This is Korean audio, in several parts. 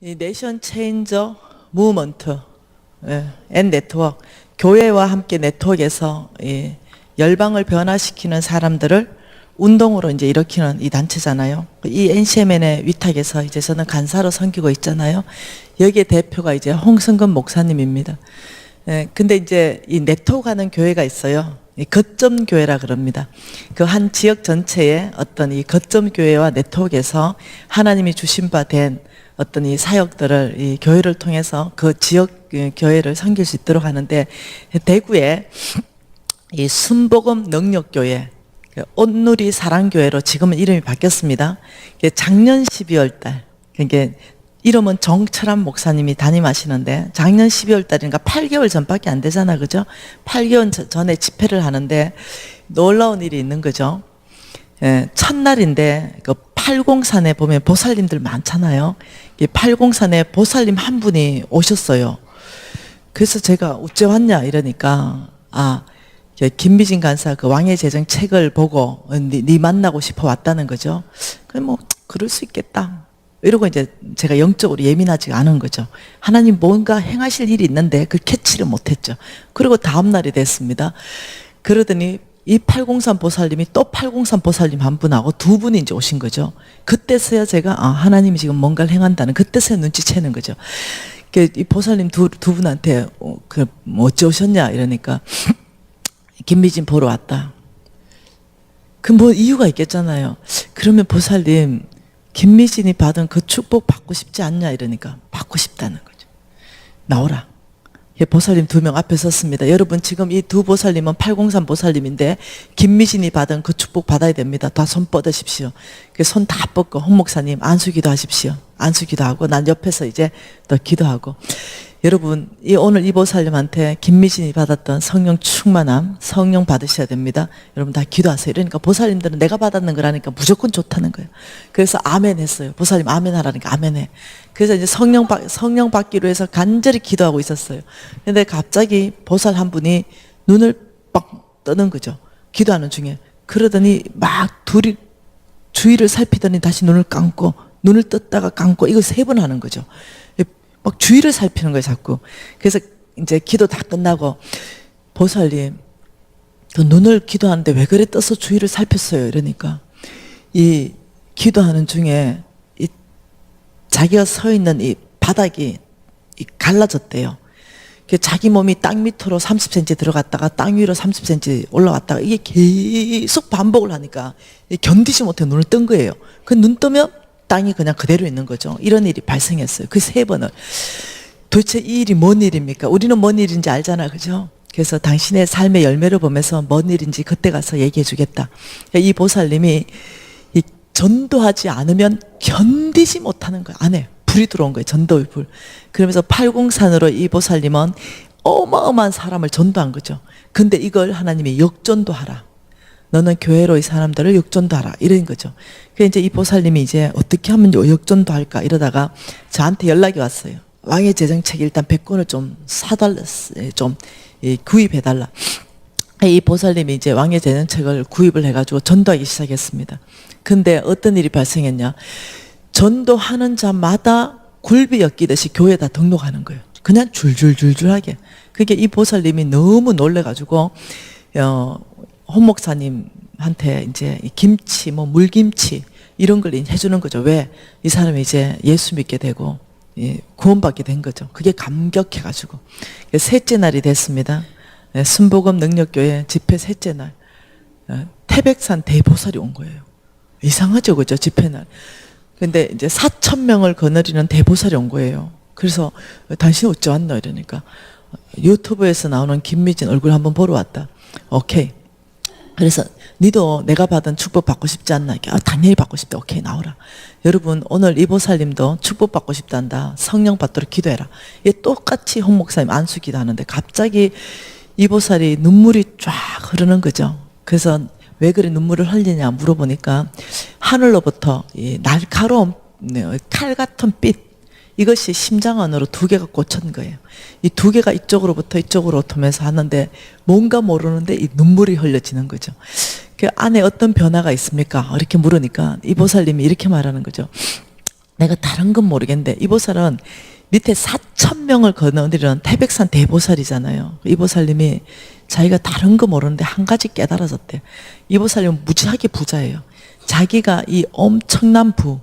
이 내션 체인저 무브먼트 앤 네트워크, 교회와 함께 네트워크에서 이 열방을 변화시키는 사람들을 운동으로 이제 일으키는 이 단체잖아요. 이 NCMN의 위탁에서 이제 저는 간사로 섬기고 있잖아요. 여기에 대표가 이제 홍성근 목사님입니다. 근데 이제 이 네트워크 하는 교회가 있어요. 이 거점 교회라 그럽니다. 그 한 지역 전체에 어떤 이 거점 교회와 네트워크에서 하나님이 주신 바 된 어떤 이 사역들을 이 교회를 통해서 그 지역 교회를 섬길 수 있도록 하는데, 대구에 이 순복음 능력교회, 온누리 사랑교회로 지금은 이름이 바뀌었습니다. 작년 12월 달, 그러니까 이름은 정철한 목사님이 담임하시는데, 작년 12월 달이니까 8개월 전밖에 안 되잖아, 그죠? 8개월 전에 집회를 하는데 놀라운 일이 있는 거죠. 첫날인데 그 팔공산에 보면 보살님들 많잖아요. 이 팔공산에 보살님 한 분이 오셨어요. 그래서 제가 어째 왔냐 이러니까, 김미진 간사 그 왕의 재정 책을 보고 네 만나고 싶어 왔다는 거죠. 그럼 뭐 그럴 수 있겠다 이러고 이제 제가 영적으로 예민하지 않은 거죠. 하나님 뭔가 행하실 일이 있는데 그 캐치를 못했죠. 그리고 다음 날이 됐습니다. 그러더니 이 803 보살님이 또 803 보살님 한 분하고 두 분이 이제 오신 거죠. 그때서야 제가 하나님이 지금 뭔가를 행한다는, 그때서야 눈치채는 거죠. 이 보살님 두 분한테 뭐 어찌 오셨냐 이러니까 김미진 보러 왔다. 그 뭐 이유가 있겠잖아요. 그러면 보살님 김미진이 받은 그 축복 받고 싶지 않냐 이러니까 받고 싶다는 거죠. 나오라. 보살님 2명 앞에 섰습니다. 여러분 지금 이 두 보살님은 803 보살님인데 김미진이 받은 그 축복 받아야 됩니다. 다 손 뻗으십시오. 손 다 뻗고 홍 목사님 안수기도 하십시오. 안수기도 하고 난 옆에서 이제 또 기도하고. 여러분 오늘 이 보살님한테 김미진이 받았던 성령 충만함, 성령 받으셔야 됩니다. 여러분 다 기도하세요. 이러니까 보살님들은 내가 받았는 거라니까 무조건 좋다는 거예요. 그래서 아멘 했어요. 보살님 아멘 하라니까 아멘 해. 그래서 이제 성령 받기로 해서 간절히 기도하고 있었어요. 근데 갑자기 보살 한 분이 눈을 빡 뜨는 거죠. 기도하는 중에. 그러더니 막 둘이 주위를 살피더니 다시 눈을 감고, 눈을 떴다가 감고, 이거 3번 하는 거죠. 막 주위를 살피는 거예요, 자꾸. 그래서 이제 기도 다 끝나고, 보살님, 그 눈을 기도하는데 왜 그래 떠서 주위를 살폈어요? 이러니까, 이 기도하는 중에, 자기가 서 있는 이 바닥이 갈라졌대요. 자기 몸이 땅 밑으로 30cm 들어갔다가 땅 위로 30cm 올라왔다가 이게 계속 반복을 하니까 견디지 못해 눈을 뜬 거예요. 그 눈 뜨면 땅이 그냥 그대로 있는 거죠. 이런 일이 발생했어요. 그 3번을. 도대체 이 일이 뭔 일입니까? 우리는 뭔 일인지 알잖아, 그죠? 그래서 당신의 삶의 열매를 보면서 뭔 일인지 그때 가서 얘기해 주겠다. 이 보살님이 전도하지 않으면 견디지 못하는 거예요. 안에 불이 들어온 거예요. 전도의 불. 그러면서 팔공산으로 이 보살님은 어마어마한 사람을 전도한 거죠. 근데 이걸 하나님이 역전도하라. 너는 교회로 이 사람들을 역전도하라. 이런 거죠. 그래서 이제 이 보살님이 이제 어떻게 하면 역전도할까 이러다가 저한테 연락이 왔어요. 왕의 재정책 일단 100권을 좀 좀 구입해달라. 이 보살님이 이제 왕의 재정책을 구입을 해가지고 전도하기 시작했습니다. 근데 어떤 일이 발생했냐. 전도하는 자마다 굴비 엮이듯이 교회에다 등록하는 거예요. 그냥 줄줄줄줄하게. 그게 이 보살님이 너무 놀래가지고, 홍 목사님한테 이제 김치, 뭐 물김치, 이런 걸 해주는 거죠. 왜? 이 사람이 이제 예수 믿게 되고, 구원받게 된 거죠. 그게 감격해가지고. 3째 날이 됐습니다. 순복음 능력교회 집회 3째 날. 태백산 대보살이 온 거예요. 이상하죠, 그죠? 집회 날. 근데 이제 4,000명을 거느리는 대보살이 온 거예요. 그래서 당신 어찌 왔나 이러니까 유튜브에서 나오는 김미진 얼굴 한번 보러 왔다. 오케이. 그래서 니도 내가 받은 축복 받고 싶지 않나? 당연히 받고 싶다. 오케이, 나오라. 여러분 오늘 이 보살님도 축복 받고 싶단다. 성령 받도록 기도해라. 얘 똑같이 홍 목사님 안수기도 하는데 갑자기 이 보살이 눈물이 쫙 흐르는 거죠. 그래서 왜 그래 눈물을 흘리냐 물어보니까 하늘로부터 이 날카로운 칼 같은 빛, 이것이 심장 안으로 2개가 꽂힌 거예요. 이 2개가 이쪽으로부터 이쪽으로 오면서 하는데 뭔가 모르는데 이 눈물이 흘려지는 거죠. 그 안에 어떤 변화가 있습니까? 이렇게 물으니까 이 보살님이 이렇게 말하는 거죠. 내가 다른 건 모르겠는데 이 보살은 밑에 4,000명을 거느리는 태백산 대보살이잖아요. 이 보살님이 자기가 다른 거 모르는데 한 가지 깨달아졌대. 이 보살님은 무지하게 부자예요. 자기가 이 엄청난 부,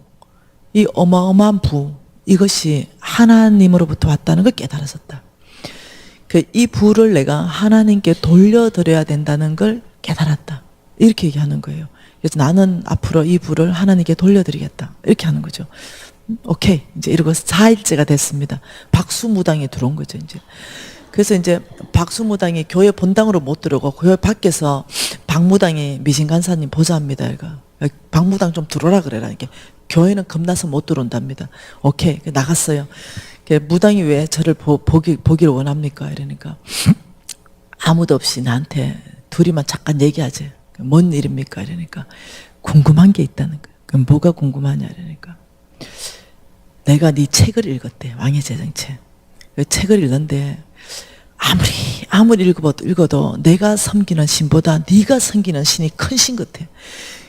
이 어마어마한 부, 이것이 하나님으로부터 왔다는 걸 깨달아졌다. 이 부를 내가 하나님께 돌려드려야 된다는 걸 깨달았다. 이렇게 얘기하는 거예요. 그래서 나는 앞으로 이 부를 하나님께 돌려드리겠다. 이렇게 하는 거죠. 오케이. 이제 이러고 4일째가 됐습니다. 박수무당이 들어온 거죠, 이제. 그래서 이제 박수무당이 교회 본당으로 못 들어오고 교회 밖에서 박무당이 미신간사님 보자합니다. 박무당 좀 들어오라 그래라. 이게 교회는 겁나서 못 들어온답니다. 오케이. 나갔어요. 무당이 왜 저를 보기를 원합니까? 이러니까 아무도 없이 나한테 둘이만 잠깐 얘기하지. 뭔 일입니까? 이러니까 궁금한 게 있다는 거예요. 그럼 뭐가 궁금하냐? 이러니까 내가 네 책을 읽었대. 왕의 제정책. 그 책을 읽는데 아무리 읽어도 내가 섬기는 신보다 네가 섬기는 신이 큰 신 같아.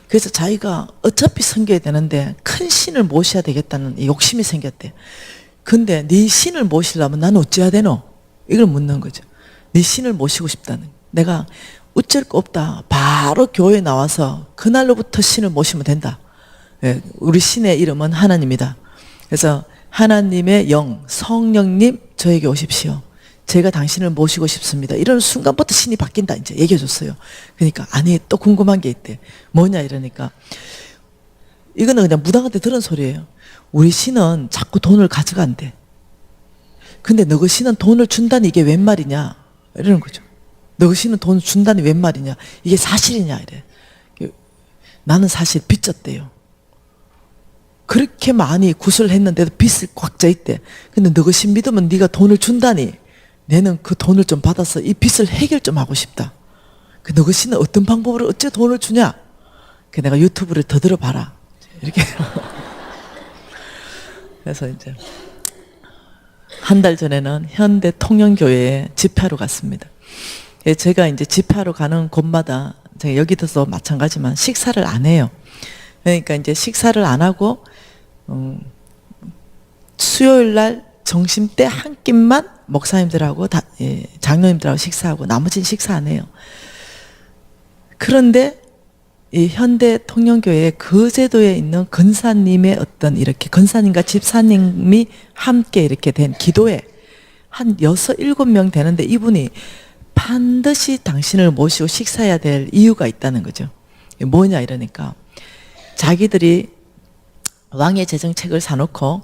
그래서 자기가 어차피 섬겨야 되는데 큰 신을 모셔야 되겠다는 욕심이 생겼대. 근데 네 신을 모시려면 나는 어찌해야 되노? 이걸 묻는 거죠. 네 신을 모시고 싶다는. 내가 어쩔 거 없다. 바로 교회에 나와서 그날로부터 신을 모시면 된다. 우리 신의 이름은 하나님이다. 그래서 하나님의 영, 성령님 저에게 오십시오. 제가 당신을 모시고 싶습니다. 이런 순간부터 신이 바뀐다. 이제 얘기해 줬어요. 그러니까 아니 또 궁금한 게 있대. 뭐냐 이러니까 이거는 그냥 무당한테 들은 소리예요. 우리 신은 자꾸 돈을 가져간대. 근데 너그 신은 돈을 준다니 이게 웬 말이냐 이러는 거죠. 너그 신은 돈을 준다니 웬 말이냐 이게 사실이냐 이래. 나는 사실 빚졌대요. 그렇게 많이 구슬을 했는데도 빚을 꽉 져 있대. 근데 너그 신 믿으면 네가 돈을 준다니 내는 그 돈을 좀 받아서 이 빚을 해결 좀 하고 싶다. 너그 신은 어떤 방법으로 어째 돈을 주냐? 내가 유튜브를 더 들어봐라. 이렇게. 그래서 이제 한 달 전에는 현대 통영교회에 집회하러 갔습니다. 제가 이제 집회하러 가는 곳마다 제가 여기도 마찬가지지만 식사를 안 해요. 그러니까 이제 식사를 안 하고 수요일 날 점심 때 한 끼만 목사님들하고 장로님들하고 식사하고 나머지는 식사 안 해요. 그런데 이 현대 통영교회 그 제도에 있는 권사님의 어떤 이렇게 권사님과 집사님이 함께 이렇게 된 기도회 한 6, 7명 되는데 이분이 반드시 당신을 모시고 식사해야 될 이유가 있다는 거죠. 뭐냐 이러니까 자기들이 왕의 제정책을 사놓고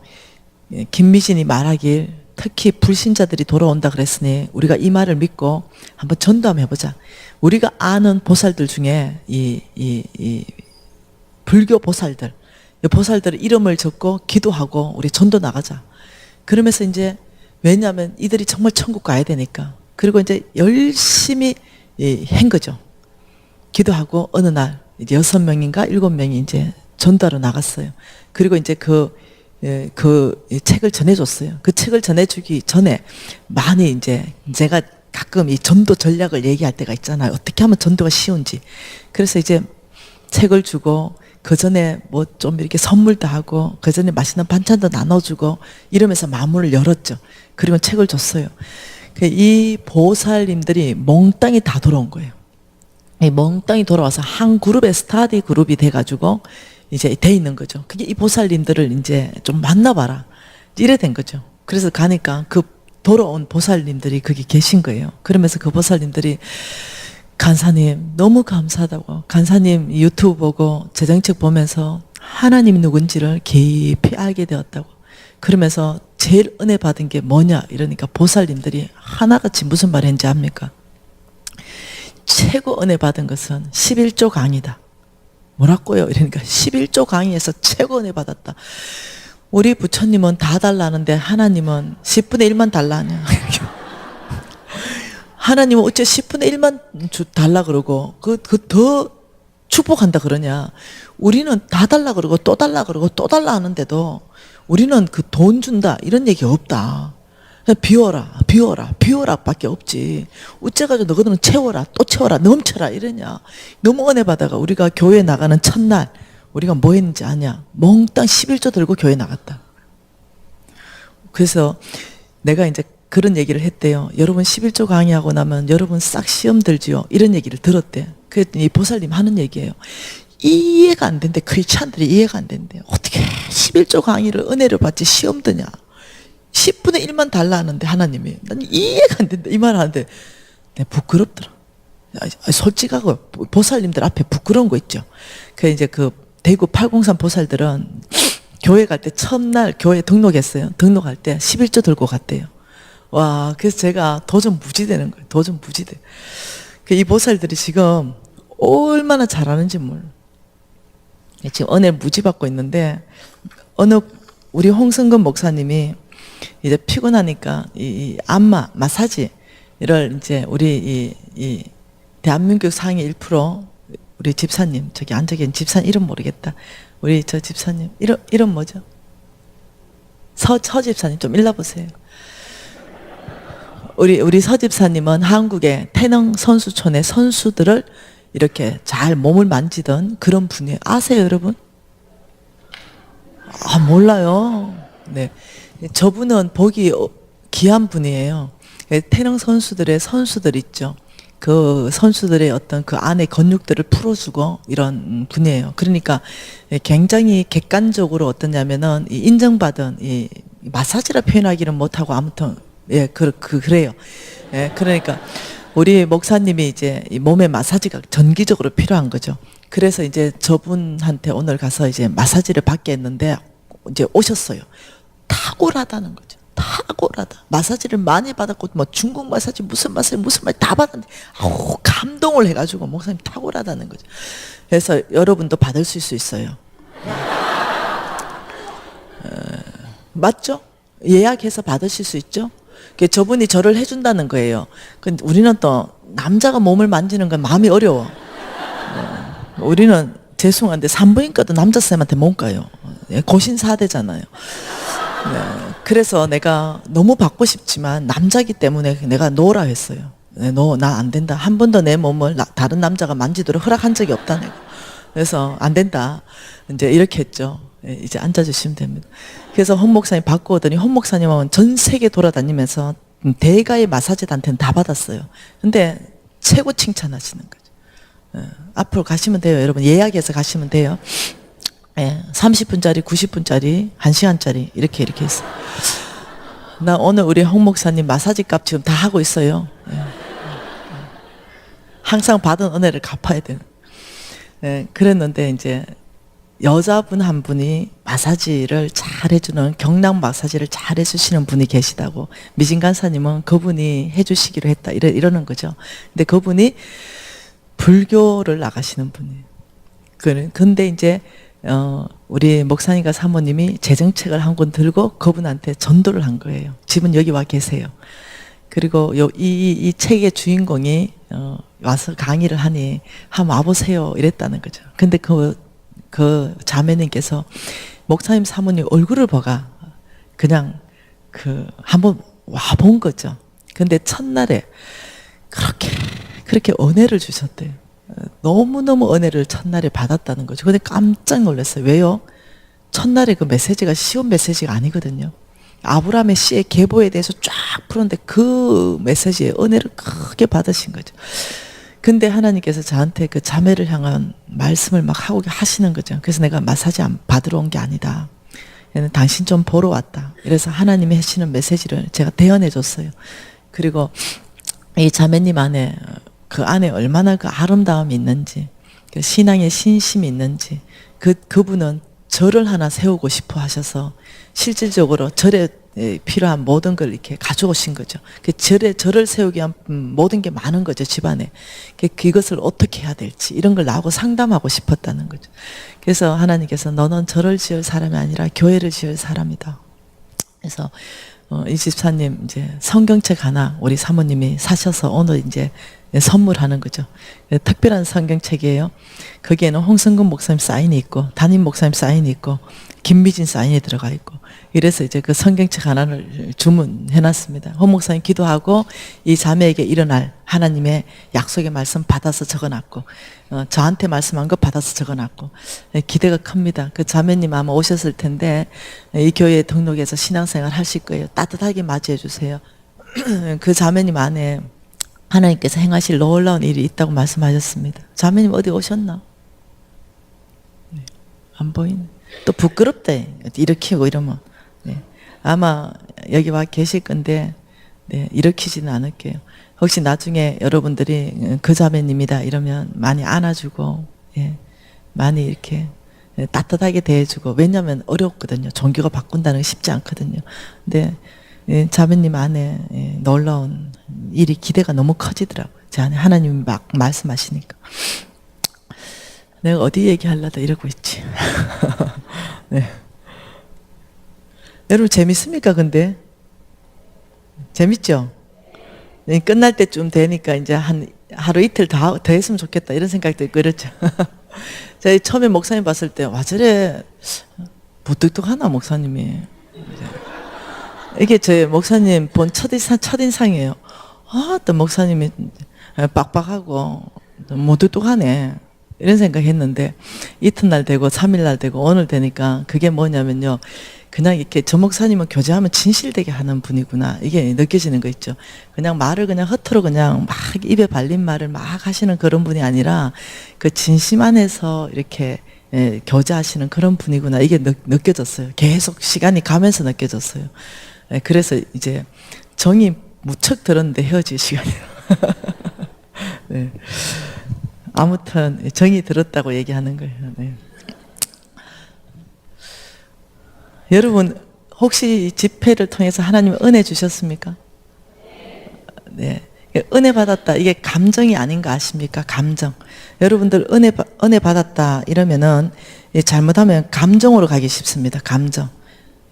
김미진이 말하길 특히 불신자들이 돌아온다 그랬으니 우리가 이 말을 믿고 한번 전도 한번 해보자. 우리가 아는 보살들 중에 이 불교 보살들, 이 보살들 이름을 적고 기도하고 우리 전도 나가자. 그러면서 이제 왜냐하면 이들이 정말 천국 가야 되니까. 그리고 이제 열심히 한 거죠. 기도하고 어느 날 이제 6명인가 7명이 이제 전도하러 나갔어요. 그리고 이제 그 책을 전해줬어요. 그 책을 전해주기 전에 많이 이제 제가 가끔 이 전도 전략을 얘기할 때가 있잖아요. 어떻게 하면 전도가 쉬운지. 그래서 이제 책을 주고 그 전에 뭐 좀 이렇게 선물도 하고 그 전에 맛있는 반찬도 나눠주고 이러면서 마음을 열었죠. 그리고 책을 줬어요. 이 보살님들이 몽땅이 다 돌아온 거예요. 이 몽땅이 돌아와서 한 그룹의 스터디 그룹이 돼가지고 이제 돼 있는 거죠. 그게 이 보살님들을 이제 좀 만나봐라. 이래 된 거죠. 그래서 가니까 그 돌아온 보살님들이 거기 계신 거예요. 그러면서 그 보살님들이 간사님 너무 감사하다고. 간사님 유튜브 보고 제정책 보면서 하나님이 누군지를 깊이 알게 되었다고. 그러면서 제일 은혜 받은 게 뭐냐 이러니까 보살님들이 하나같이 무슨 말 했는지 압니까? 최고 은혜 받은 것은 11조 강이다. 뭐라고요? 이러니까 11조 강의에서 최고 은혜 받았다. 우리 부처님은 다 달라는데 하나님은 10분의 1만 달라냐. 하나님은 어째 10분의 1만 달라 그러고 그 더 축복한다 그러냐. 우리는 다 달라 그러고 또 달라 그러고 또 달라 하는데도 우리는 그 돈 준다 이런 얘기 없다. 비워라 비워라 비워라 밖에 없지. 어째가지고 너희들은 채워라 또 채워라 넘쳐라 이러냐. 너무 은혜 받아가 우리가 교회 나가는 첫날 우리가 뭐 했는지 아냐. 몽땅 11조 들고 교회 나갔다. 그래서 내가 이제 그런 얘기를 했대요. 여러분 11조 강의하고 나면 여러분 싹 시험 들지요. 이런 얘기를 들었대. 그랬더니 보살님 하는 얘기예요. 이해가 안 된대. 크리스찬들이 이해가 안 된대. 어떻게 11조 강의를 은혜를 받지 시험 드냐. 10분의 1만 달라 하는데 하나님이. 난 이해가 안 된다. 이 말 하는데 내가 부끄럽더라. 솔직하고 보살님들 앞에 부끄러운 거 있죠. 그 이제 그 대구 803 보살들은 교회 갈 때 첫날 교회 등록했어요. 등록할 때 11조 들고 갔대요. 와, 그래서 제가 도전 무지되는 거예요. 도전 무지돼. 이 보살들이 지금 얼마나 잘하는지 몰라. 지금 은혜 무지 받고 있는데 어느 우리 홍승근 목사님이 이제 피곤하니까 이 안마 마사지를 이제 우리 이 대한민국 상위 1% 우리 집사님 저기 앉아 계신 집사님 이름 모르겠다. 우리 저 집사님 이름 뭐죠? 서 집사님 좀 일러보세요. 우리 서 집사님은 한국의 태릉 선수촌의 선수들을 이렇게 잘 몸을 만지던 그런 분이에요. 아세요, 여러분? 아, 몰라요. 네. 저분은 보기 귀한 분이에요. 태릉 선수들의 선수들 있죠. 그 선수들의 어떤 그 안에 근육들을 풀어주고 이런 분이에요. 그러니까 굉장히 객관적으로 어떠냐면은 인정받은 이 마사지라 표현하기는 못하고 아무튼 예, 그래요. 예, 그러니까 우리 목사님이 이제 이 몸에 마사지가 전기적으로 필요한 거죠. 그래서 이제 저분한테 오늘 가서 이제 마사지를 받게 했는데 이제 오셨어요. 탁월하다는 거죠. 탁월하다. 마사지를 많이 받았고 뭐 중국 마사지 무슨 말 다 받았는데 아우 감동을 해가지고 목사님 탁월하다는 거죠. 그래서 여러분도 받을 수 있어요. 맞죠? 예약해서 받으실 수 있죠? 저분이 저를 해준다는 거예요. 근데 우리는 또 남자가 몸을 만지는 건 마음이 어려워. 우리는 죄송한데 산부인과도 남자 쌤한테 못 가요. 고신사대잖아요. 네. 그래서 내가 너무 받고 싶지만 남자기 때문에 내가 노라 했어요. 나 안 된다. 한 번도 내 몸을 다른 남자가 만지도록 허락한 적이 없다 내가. 그래서 안 된다. 이제 이렇게 했죠. 이제 앉아주시면 됩니다. 그래서 홍 목사님 받고 오더니 홍 목사님은 전 세계 돌아다니면서 대가의 마사지단테는 다 받았어요. 근데 최고 칭찬하시는 거죠. 앞으로 가시면 돼요. 여러분 예약해서 가시면 돼요. 30분짜리, 90분짜리, 1시간짜리 이렇게 해서. 나 오늘 우리 홍 목사님 마사지 값 지금 다 하고 있어요. 항상 받은 은혜를 갚아야 되는. 그랬는데 이제 여자분 한 분이 마사지를 잘 해주는 경락 마사지를 잘 해주시는 분이 계시다고 미진 간사님은 그분이 해주시기로 했다 이러는 거죠. 근데 그분이 불교를 나가시는 분이에요. 근데 이제 우리 목사님과 사모님이 재정책을 한 권 들고 그분한테 전도를 한 거예요. 집은 여기 와 계세요. 그리고 이 책의 주인공이 와서 강의를 하니 한번 와보세요 이랬다는 거죠. 근데 그 자매님께서 목사님 사모님 얼굴을 보가 그냥 한번 와본 거죠. 근데 첫날에 그렇게 은혜를 주셨대요. 너무너무 은혜를 첫날에 받았다는 거죠. 근데 깜짝 놀랐어요. 왜요? 첫날에 그 메시지가 쉬운 메시지가 아니거든요. 아브라함의 씨의 계보에 대해서 쫙 풀었는데 그 메시지에 은혜를 크게 받으신 거죠. 근데 하나님께서 저한테 그 자매를 향한 말씀을 막 하고 하시는 거죠. 그래서 내가 마사지 받으러 온 게 아니다. 얘는 당신 좀 보러 왔다. 그래서 하나님이 하시는 메시지를 제가 대언해 줬어요. 그리고 이 자매님 안에 그 안에 얼마나 그 아름다움이 있는지, 그 신앙의 신심이 있는지, 그분은 절을 하나 세우고 싶어 하셔서 실질적으로 절에 필요한 모든 걸 이렇게 가져오신 거죠. 그 절을 세우기 위한 모든 게 많은 거죠, 집안에. 그것을 어떻게 해야 될지 이런 걸 나하고 상담하고 싶었다는 거죠. 그래서 하나님께서 너는 절을 지을 사람이 아니라 교회를 지을 사람이다. 그래서 이 집사님 이제 성경책 하나 우리 사모님이 사셔서 오늘 이제 선물하는 거죠. 특별한 성경책이에요. 거기에는 홍성근 목사님 사인이 있고 담임 목사님 사인이 있고 김미진 사인이 들어가 있고 이래서 이제 그 성경책 하나를 주문해놨습니다. 홍 목사님 기도하고 이 자매에게 일어날 하나님의 약속의 말씀 받아서 적어놨고 저한테 말씀한 거 받아서 적어놨고 기대가 큽니다. 그 자매님 아마 오셨을 텐데 이 교회에 등록해서 신앙생활 하실 거예요. 따뜻하게 맞이해 주세요. 그 자매님 안에 하나님께서 행하실 놀라운 일이 있다고 말씀하셨습니다. 자매님 어디 오셨나? 네, 안 보이네. 또 부끄럽대. 일으키고 이러면. 네, 아마 여기 와 계실 건데 네, 일으키지는 않을게요. 혹시 나중에 여러분들이 그 자매님이다 이러면 많이 안아주고 예, 많이 이렇게 따뜻하게 대해주고 왜냐하면 어렵거든요. 종교가 바꾼다는 게 쉽지 않거든요. 근데 예, 자매님 안에 예, 놀라운 일이 기대가 너무 커지더라고요. 제 안에 하나님이 막 말씀하시니까. 내가 어디 얘기하려다 이러고 있지. 네. 여러분 재밌습니까 근데? 재밌죠? 네, 끝날 때쯤 되니까 이제 한 하루 이틀 더 했으면 좋겠다 이런 생각도 있고 이렇죠. 제가 처음에 목사님 봤을 때 와 저래 부뚝뚝하나 목사님이. 이게 제 목사님 본 첫인상이에요. 아, 또 목사님이 빡빡하고 무뚝뚝하네 이런 생각했는데 이튿날 되고 3일날 되고 오늘 되니까 그게 뭐냐면요. 그냥 이렇게 저 목사님은 교제하면 진실되게 하는 분이구나 이게 느껴지는 거 있죠. 그냥 말을 그냥 허투루 그냥 막 입에 발린 말을 막 하시는 그런 분이 아니라 그 진심 안에서 이렇게 예, 교제하시는 그런 분이구나 이게 느껴졌어요. 계속 시간이 가면서 느껴졌어요. 예, 그래서 이제 정이 무척 들었는데 헤어질 시간이에요. 네. 아무튼 정이 들었다고 얘기하는 거예요. 네. 여러분 혹시 집회를 통해서 하나님 은혜 주셨습니까? 네. 은혜 받았다 이게 감정이 아닌 거 아십니까? 감정. 여러분들 은혜 받았다 이러면은 잘못하면 감정으로 가기 쉽습니다. 감정.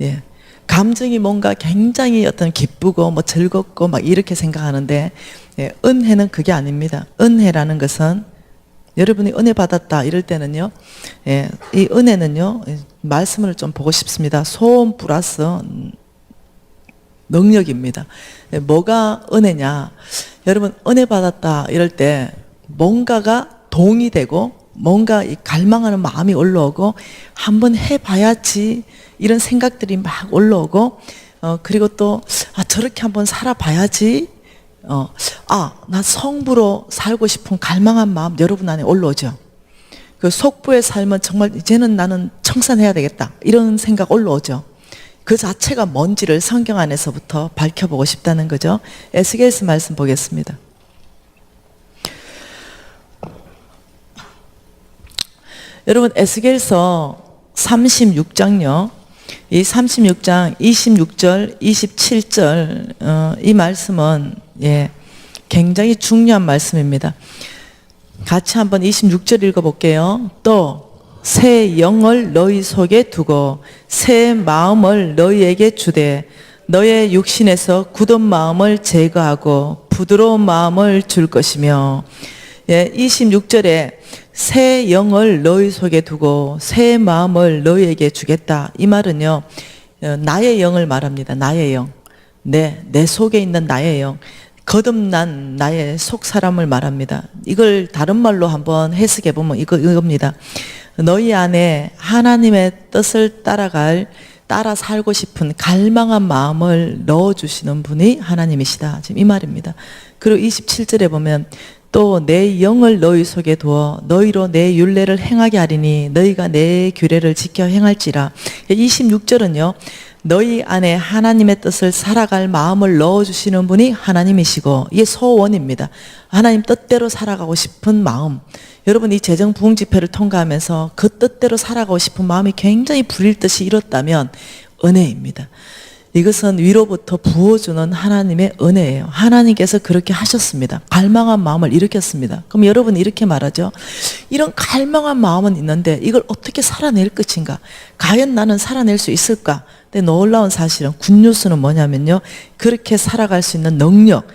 예. 감정이 뭔가 굉장히 어떤 기쁘고 뭐 즐겁고 막 이렇게 생각하는데 예, 은혜는 그게 아닙니다. 은혜라는 것은 여러분이 은혜 받았다 이럴 때는요, 예, 이 은혜는요, 말씀을 좀 보고 싶습니다. 소원 플러스 능력입니다. 예, 뭐가 은혜냐? 여러분 은혜 받았다 이럴 때 뭔가가 동이 되고 뭔가 이 갈망하는 마음이 올라오고 한번 해봐야지 이런 생각들이 막 올라오고 그리고 또 저렇게 한번 살아봐야지 나 성부로 살고 싶은 갈망한 마음 여러분 안에 올라오죠. 그 속부의 삶은 정말 이제는 나는 청산해야 되겠다 이런 생각 올라오죠. 그 자체가 뭔지를 성경 안에서부터 밝혀보고 싶다는 거죠. 에스겔서 말씀 보겠습니다. 여러분 에스겔서 36장요. 이 36장 26절 27절 이 말씀은 예, 굉장히 중요한 말씀입니다. 같이 한번 26절 읽어볼게요. 또 새 영을 너희 속에 두고 새 마음을 너희에게 주되 너의 육신에서 굳은 마음을 제거하고 부드러운 마음을 줄 것이며 예, 26절에 새 영을 너희 속에 두고 새 마음을 너희에게 주겠다. 이 말은요, 나의 영을 말합니다. 나의 영. 내 속에 있는 나의 영. 거듭난 나의 속 사람을 말합니다. 이걸 다른 말로 한번 해석해 보면 이겁니다. 너희 안에 하나님의 뜻을 따라 살고 싶은 갈망한 마음을 넣어주시는 분이 하나님이시다. 지금 이 말입니다. 그리고 27절에 보면 또 내 영을 너희 속에 두어 너희로 내 율례를 행하게 하리니 너희가 내 규례를 지켜 행할지라. 26절은요. 너희 안에 하나님의 뜻을 살아갈 마음을 넣어주시는 분이 하나님이시고 이게 소원입니다. 하나님 뜻대로 살아가고 싶은 마음. 여러분 이 재정부흥집회를 통과하면서 그 뜻대로 살아가고 싶은 마음이 굉장히 불일 듯이 이뤘다면 은혜입니다. 이것은 위로부터 부어주는 하나님의 은혜예요. 하나님께서 그렇게 하셨습니다. 갈망한 마음을 일으켰습니다. 그럼 여러분이 이렇게 말하죠. 이런 갈망한 마음은 있는데 이걸 어떻게 살아낼 것인가? 과연 나는 살아낼 수 있을까? 근데 놀라운 사실은 굿뉴스는 뭐냐면요. 그렇게 살아갈 수 있는 능력,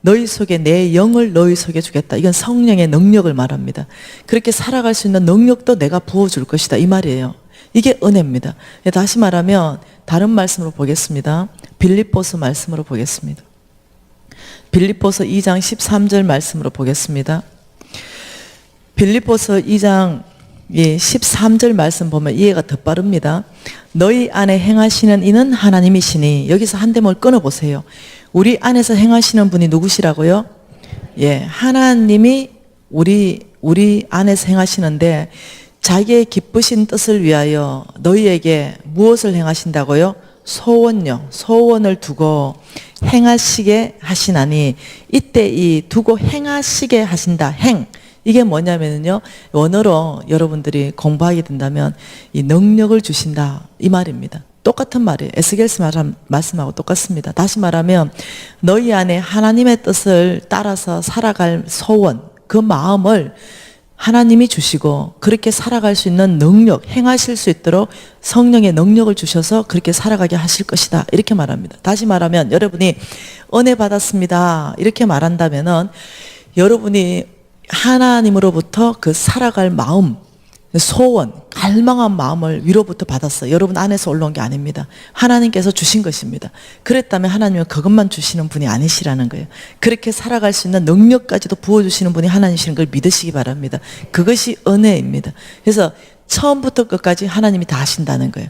너희 속에 내 영을 너희 속에 주겠다. 이건 성령의 능력을 말합니다. 그렇게 살아갈 수 있는 능력도 내가 부어줄 것이다. 이 말이에요. 이게 은혜입니다. 다시 말하면 다른 말씀으로 보겠습니다. 빌립보서 말씀으로 보겠습니다. 빌립보서 2장 13절 말씀으로 보겠습니다. 빌립보서 2장 13절 말씀 보면 이해가 더 빠릅니다. 너희 안에 행하시는 이는 하나님이시니. 여기서 한 대목을 끊어보세요. 우리 안에서 행하시는 분이 누구시라고요? 하나님이 우리 안에서 행하시는데 자기의 기쁘신 뜻을 위하여 너희에게 무엇을 행하신다고요? 소원을 두고 행하시게 하시나니. 이때 이 두고 행하시게 하신다. 이게 뭐냐면요, 원어로 여러분들이 공부하게 된다면 이 능력을 주신다 이 말입니다. 똑같은 말이에요. 에스겔스 말씀하고 똑같습니다. 다시 말하면 너희 안에 하나님의 뜻을 따라서 살아갈 소원, 그 마음을 하나님이 주시고 그렇게 살아갈 수 있는 능력, 행하실 수 있도록 성령의 능력을 주셔서 그렇게 살아가게 하실 것이다. 이렇게 말합니다. 다시 말하면 여러분이 은혜 받았습니다. 이렇게 말한다면은 여러분이 하나님으로부터 그 살아갈 마음, 소원, 갈망한 마음을 위로부터 받았어요. 여러분 안에서 올라온 게 아닙니다. 하나님께서 주신 것입니다. 그랬다면 하나님은 그것만 주시는 분이 아니시라는 거예요. 그렇게 살아갈 수 있는 능력까지도 부어주시는 분이 하나님이시는 걸 믿으시기 바랍니다. 그것이 은혜입니다. 그래서 처음부터 끝까지 하나님이 다 하신다는 거예요.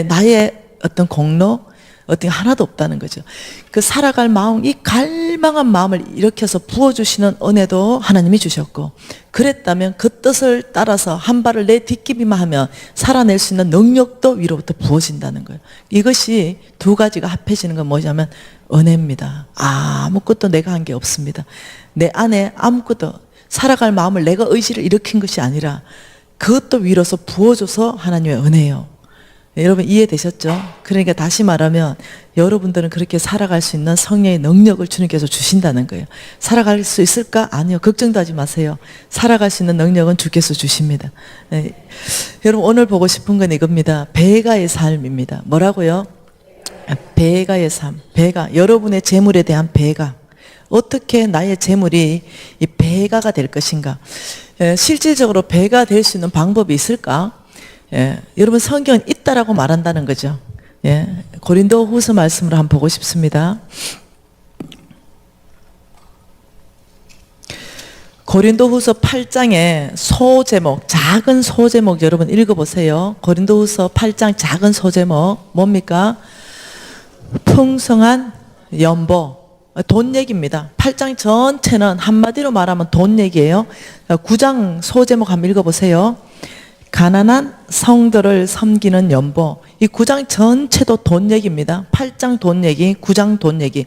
나의 어떤 공로, 어떤 게 하나도 없다는 거죠. 그 살아갈 마음, 이 갈망한 마음을 일으켜서 부어주시는 은혜도 하나님이 주셨고, 그랬다면 그 뜻을 따라서 한 발을 내 뒷기비만 하면 살아낼 수 있는 능력도 위로부터 부어진다는 거예요. 이것이 두 가지가 합해지는 건 뭐냐면 은혜입니다. 아무것도 내가 한 게 없습니다. 내 안에 아무것도, 살아갈 마음을 내가 의지를 일으킨 것이 아니라 그것도 위로서 부어줘서 하나님의 은혜예요. 여러분 이해되셨죠? 그러니까 다시 말하면 여러분들은 그렇게 살아갈 수 있는 성령의 능력을 주님께서 주신다는 거예요. 살아갈 수 있을까? 아니요. 걱정도 하지 마세요. 살아갈 수 있는 능력은 주께서 주십니다. 여러분 오늘 보고 싶은 건 이겁니다. 배가의 삶입니다. 뭐라고요? 배가의 삶. 배가. 여러분의 재물에 대한 배가. 어떻게 나의 재물이 이 배가가 될 것인가? 실질적으로 배가 될 수 있는 방법이 있을까? 여러분 성경은 있다라고 말한다는 거죠. 고린도 후서 말씀으로 한번 보고 싶습니다. 고린도 후서 8장에 소제목, 작은 소제목 여러분 읽어보세요. 고린도 후서 8장 작은 소제목 뭡니까? 풍성한 연보. 돈 얘기입니다. 8장 전체는 한마디로 말하면 돈 얘기예요. 9장 소제목 한번 읽어보세요. 가난한 성도를 섬기는 연보. 이 9장 전체도 돈 얘기입니다. 8장 돈 얘기, 9장 돈 얘기.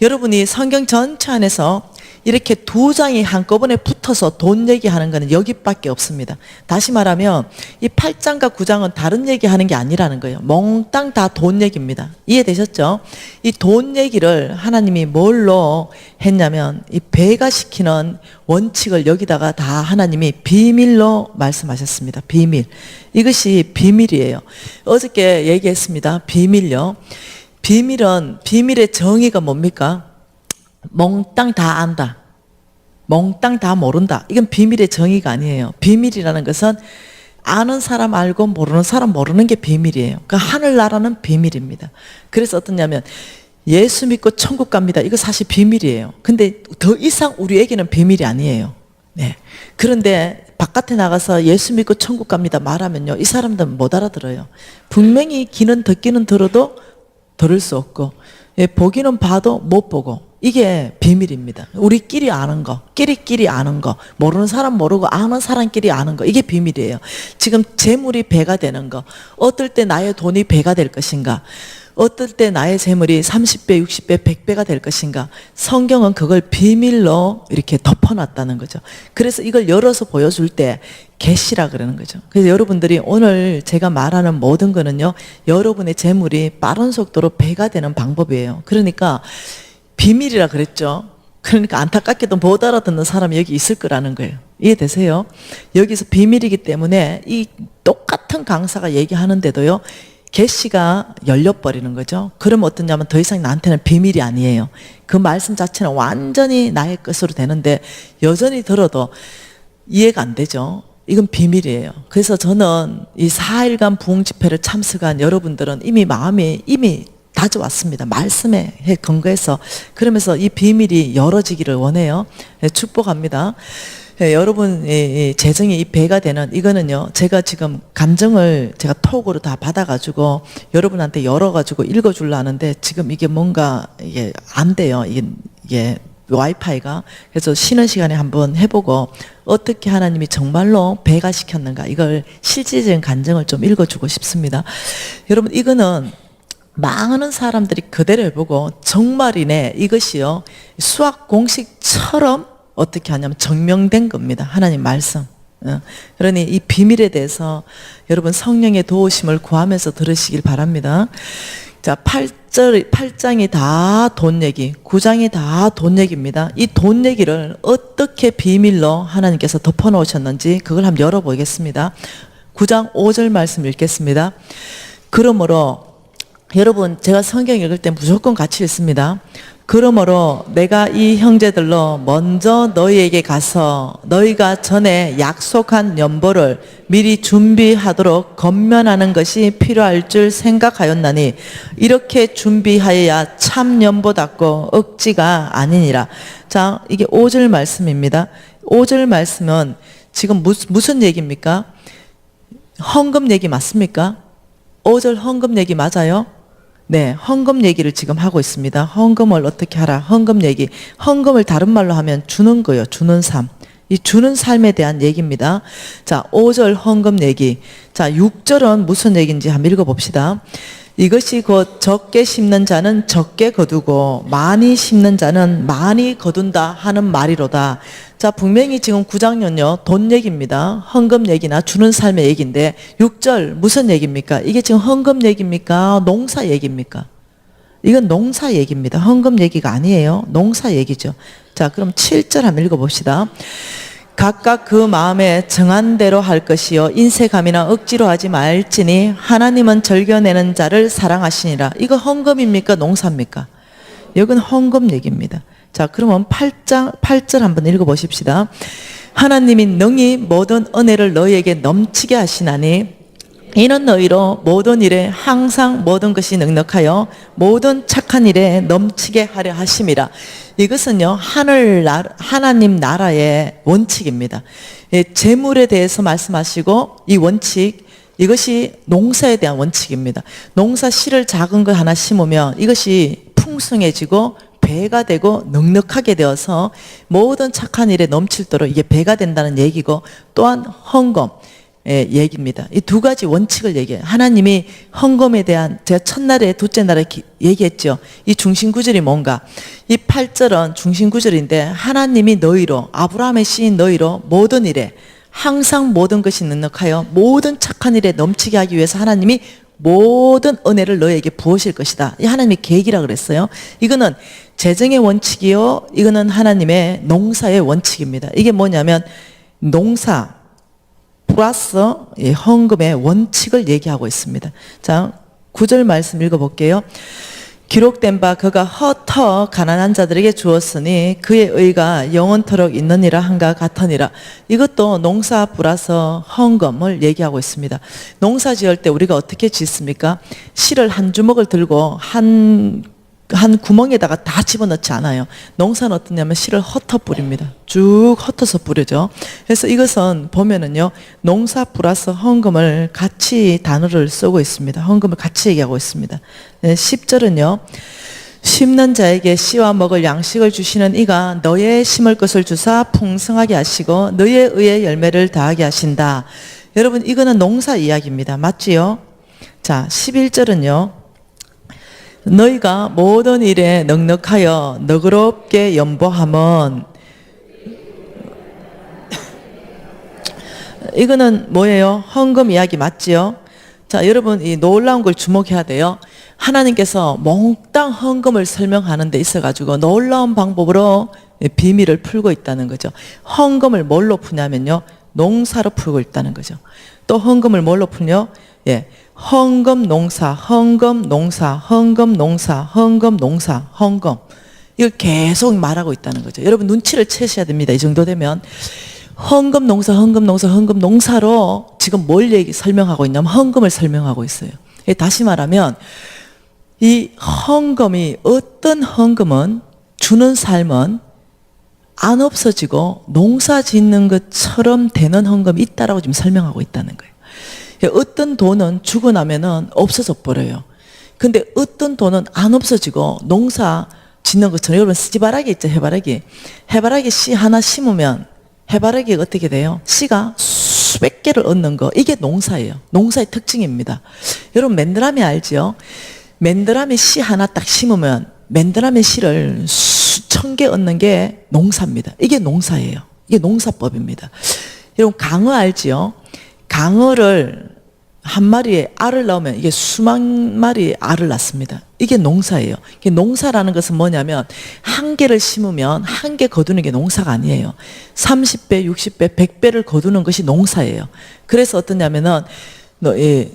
여러분이 성경 전체 안에서 이렇게 두 장이 한꺼번에 붙어서 돈 얘기하는 것은 여기밖에 없습니다. 다시 말하면 이 8장과 9장은 다른 얘기하는 게 아니라는 거예요. 몽땅 다 돈 얘기입니다. 이해되셨죠? 이 돈 얘기를 하나님이 뭘로 했냐면 이 배가시키는 원칙을 여기다가 다 하나님이 비밀로 말씀하셨습니다. 비밀. 이것이 비밀이에요. 어저께 얘기했습니다. 비밀요. 비밀의 정의가 뭡니까? 몽땅 다 안다. 몽땅 다 모른다. 이건 비밀의 정의가 아니에요. 비밀이라는 것은 아는 사람 알고 모르는 사람 모르는 게 비밀이에요. 그 하늘나라는 비밀입니다. 그래서 어떠냐면 예수 믿고 천국 갑니다. 이거 사실 비밀이에요. 근데 더 이상 우리에게는 비밀이 아니에요. 그런데 바깥에 나가서 예수 믿고 천국 갑니다 말하면요, 이 사람들은 못 알아들어요. 분명히 귀는 듣기는 들어도 들을 수 없고, 보기는 봐도 못 보고, 이게 비밀입니다. 우리끼리 아는 거, 끼리끼리 아는 거, 모르는 사람 모르고 아는 사람끼리 아는 거, 이게 비밀이에요. 지금 재물이 배가 되는 거, 어떨 때 나의 돈이 배가 될 것인가, 어떨 때 나의 재물이 30배, 60배, 100배가 될 것인가, 성경은 그걸 비밀로 이렇게 덮어놨다는 거죠. 그래서 이걸 열어서 보여줄 때 계시라 그러는 거죠. 그래서 여러분들이 오늘 제가 말하는 모든 거는요, 여러분의 재물이 빠른 속도로 배가 되는 방법이에요. 그러니까 비밀이라 그랬죠. 그러니까 안타깝게도 못 알아듣는 사람이 여기 있을 거라는 거예요. 이해되세요? 여기서 비밀이기 때문에 이 똑같은 강사가 얘기하는데도요, 계시가 열려버리는 거죠. 그러면 어떠냐면 더 이상 나한테는 비밀이 아니에요. 그 말씀 자체는 완전히 나의 것으로 되는데 여전히 들어도 이해가 안 되죠. 이건 비밀이에요. 그래서 저는 이 4일간 부흥 집회를 참석한 여러분들은 이미 마음이 이미 다져왔습니다. 말씀에 근거해서. 그러면서 이 비밀이 열어지기를 원해요. 축복합니다. 여러분 재정이 이 배가 되는 이거는요, 제가 지금 감정을 제가 톡으로 다 받아가지고 여러분한테 열어가지고 읽어주려 하는데 지금 이게 뭔가 이게 안 돼요. 이게 와이파이가. 그래서 쉬는 시간에 한번 해보고 어떻게 하나님이 정말로 배가 시켰는가, 이걸 실질적인 감정을 좀 읽어주고 싶습니다. 여러분, 이거는 많은 사람들이 그대로 해보고 정말이네, 이것이요 수학 공식처럼 어떻게 하냐면 증명된 겁니다. 하나님 말씀. 그러니 이 비밀에 대해서 여러분 성령의 도우심을 구하면서 들으시길 바랍니다. 자, 8장이 다 돈 얘기, 9장이 다 돈 얘기입니다. 이 돈 얘기를 어떻게 비밀로 하나님께서 덮어놓으셨는지 그걸 한번 열어보겠습니다. 9장 5절 말씀 읽겠습니다. 그러므로 여러분, 제가 성경 읽을 때 무조건 같이 읽습니다. 그러므로 내가 이 형제들로 먼저 너희에게 가서 너희가 전에 약속한 연보를 미리 준비하도록 건면하는 것이 필요할 줄 생각하였나니 이렇게 준비하여야 참 연보답고 억지가 아니니라. 자, 이게 5절 말씀입니다. 5절 말씀은 지금 무슨 얘기입니까? 헌금 얘기 맞습니까? 5절 헌금 얘기 맞아요? 네, 헌금 얘기를 지금 하고 있습니다. 헌금을 어떻게 하라. 헌금 얘기. 헌금을 다른 말로 하면 주는 거요. 주는 삶. 이 주는 삶에 대한 얘기입니다. 자, 5절 헌금 얘기. 자, 6절은 무슨 얘기인지 한번 읽어봅시다. 이것이 곧 적게 심는 자는 적게 거두고 많이 심는 자는 많이 거둔다 하는 말이로다. 자, 분명히 지금 9장은요 돈 얘기입니다. 헌금 얘기나 주는 삶의 얘기인데 6절 무슨 얘기입니까? 이게 지금 헌금 얘기입니까? 농사 얘기입니까? 이건 농사 얘기입니다. 헌금 얘기가 아니에요. 농사 얘기죠. 자, 그럼 7절 한번 읽어봅시다. 각각 그 마음에 정한 대로 할 것이요 인색함이나 억지로 하지 말지니 하나님은 절겨내는 자를 사랑하시니라. 이거 헌금입니까? 농사입니까? 이건 헌금 얘기입니다. 자, 그러면 8절 한번 읽어보십시다. 하나님이 능히 모든 은혜를 너희에게 넘치게 하시나니 이는 너희로 모든 일에 항상 모든 것이 넉넉하여 모든 착한 일에 넘치게 하려 하심이라. 이것은요 하나님 나라의 원칙입니다. 재물에 대해서 말씀하시고 이 원칙, 이것이 농사에 대한 원칙입니다. 농사 씨를 작은 거 하나 심으면 이것이 풍성해지고 배가 되고 넉넉하게 되어서 모든 착한 일에 넘칠도록 이게 배가 된다는 얘기고, 또한 헌금 얘기입니다. 이 두 가지 원칙을 얘기해요. 하나님이 헌금에 대한, 제가 첫날에 둘째 날에 얘기했죠. 이 중심구절이 뭔가. 이 8절은 중심구절인데 하나님이 너희로, 아브라함의 씨인 너희로 모든 일에 항상 모든 것이 넉넉하여 모든 착한 일에 넘치게 하기 위해서 하나님이 모든 은혜를 너희에게 부으실 것이다. 이 하나님의 계획이라 그랬어요. 이거는 재정의 원칙이요, 이거는 하나님의 농사의 원칙입니다. 이게 뭐냐면 농사 플러스 헌금의 원칙을 얘기하고 있습니다. 자, 9절 말씀 읽어볼게요. 기록된 바 그가 헛터 가난한 자들에게 주었으니 그의 의가 영원토록 있느니라 한가 같으니라. 이것도 농사 플러스 헌금을 얘기하고 있습니다. 농사 지을 때 우리가 어떻게 짓습니까? 씨를 한 주먹을 들고 한 구멍에다가 다 집어넣지 않아요. 농사는 어떠냐면 씨를 흩어 뿌립니다. 쭉 흩어서 뿌려죠. 그래서 이것은 보면은요, 농사 플러스 헌금을 같이 단어를 쓰고 있습니다. 헌금을 같이 얘기하고 있습니다. 10절은요, 심는 자에게 씨와 먹을 양식을 주시는 이가 너의 심을 것을 주사 풍성하게 하시고 너의 의의 열매를 다하게 하신다. 여러분, 이거는 농사 이야기입니다. 맞지요? 자, 11절은요, 너희가 모든 일에 넉넉하여 너그럽게 연보함은, 이거는 뭐예요? 헌금 이야기 맞지요? 자, 여러분 이 놀라운 걸 주목해야 돼요. 하나님께서 몽땅 헌금을 설명하는 데 있어가지고 놀라운 방법으로 비밀을 풀고 있다는 거죠. 헌금을 뭘로 푸냐면요, 농사로 풀고 있다는 거죠. 또 헌금을 뭘로 풀요? 헌금 농사, 헌금 농사, 헌금 농사, 헌금 농사, 헌금. 이걸 계속 말하고 있다는 거죠. 여러분 눈치를 채셔야 됩니다. 이 정도 되면. 헌금 농사, 헌금 농사, 헌금 농사로 지금 뭘 설명하고 있냐면 헌금을 설명하고 있어요. 다시 말하면 이 헌금이, 어떤 헌금은, 주는 삶은 안 없어지고 농사 짓는 것처럼 되는 헌금이 있다라고 지금 설명하고 있다는 거예요. 어떤 돈은 주고 나면은 없어져 버려요. 근데 어떤 돈은 안 없어지고 농사 짓는 것처럼, 여러분 씨바라기 있죠, 해바라기. 해바라기 씨 하나 심으면 해바라기가 어떻게 돼요? 씨가 수백 개를 얻는 거, 이게 농사예요. 농사의 특징입니다. 여러분 맨드라미 알지요? 맨드라미 씨 하나 딱 심으면 맨드라미 씨를 수천 개 얻는 게 농사입니다. 이게 농사예요. 이게 농사법입니다. 여러분 강어 알지요? 강어를 한 마리에 알을 낳으면 이게 수만 마리의 알을 낳습니다. 이게 농사예요. 이게 농사라는 것은 뭐냐면 한 개를 심으면 한 개 거두는 게 농사가 아니에요. 30배, 60배, 100배를 거두는 것이 농사예요. 그래서 어떠냐면은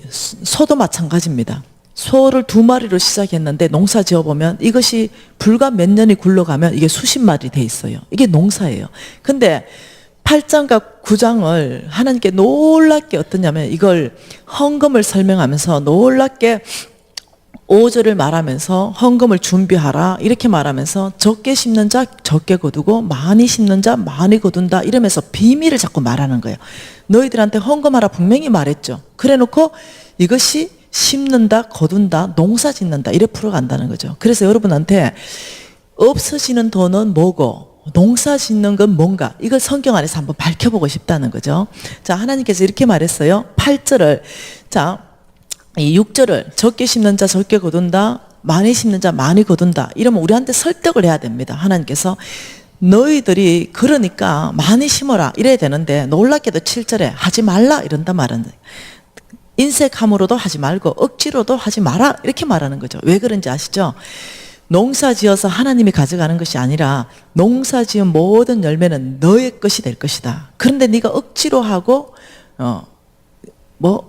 소도 마찬가지입니다. 소를 2마리로 시작했는데 농사 지어보면 이것이 불과 몇 년이 굴러가면 이게 수십 마리 돼 있어요. 이게 농사예요. 근데 8장과 9장을 하나님께 놀랍게 어떠냐면 이걸 헌금을 설명하면서 놀랍게 5절을 말하면서 헌금을 준비하라 이렇게 말하면서 적게 심는 자 적게 거두고 많이 심는 자 많이 거둔다 이러면서 비밀을 자꾸 말하는 거예요. 너희들한테 헌금하라 분명히 말했죠. 그래 놓고 이것이 심는다 거둔다 농사 짓는다 이래 풀어간다는 거죠. 그래서 여러분한테 없어지는 돈은 뭐고 농사 짓는 건 뭔가, 이걸 성경 안에서 한번 밝혀보고 싶다는 거죠. 자, 하나님께서 이렇게 말했어요. 8절을, 자, 이 6절을 적게 심는 자 적게 거둔다, 많이 심는 자 많이 거둔다. 이러면 우리한테 설득을 해야 됩니다. 하나님께서 너희들이 그러니까 많이 심어라 이래야 되는데 놀랍게도 7절에 하지 말라 이런단 말은 인색함으로도 하지 말고 억지로도 하지 마라 이렇게 말하는 거죠. 왜 그런지 아시죠? 농사 지어서 하나님이 가져가는 것이 아니라 농사 지은 모든 열매는 너의 것이 될 것이다. 그런데 네가 억지로 하고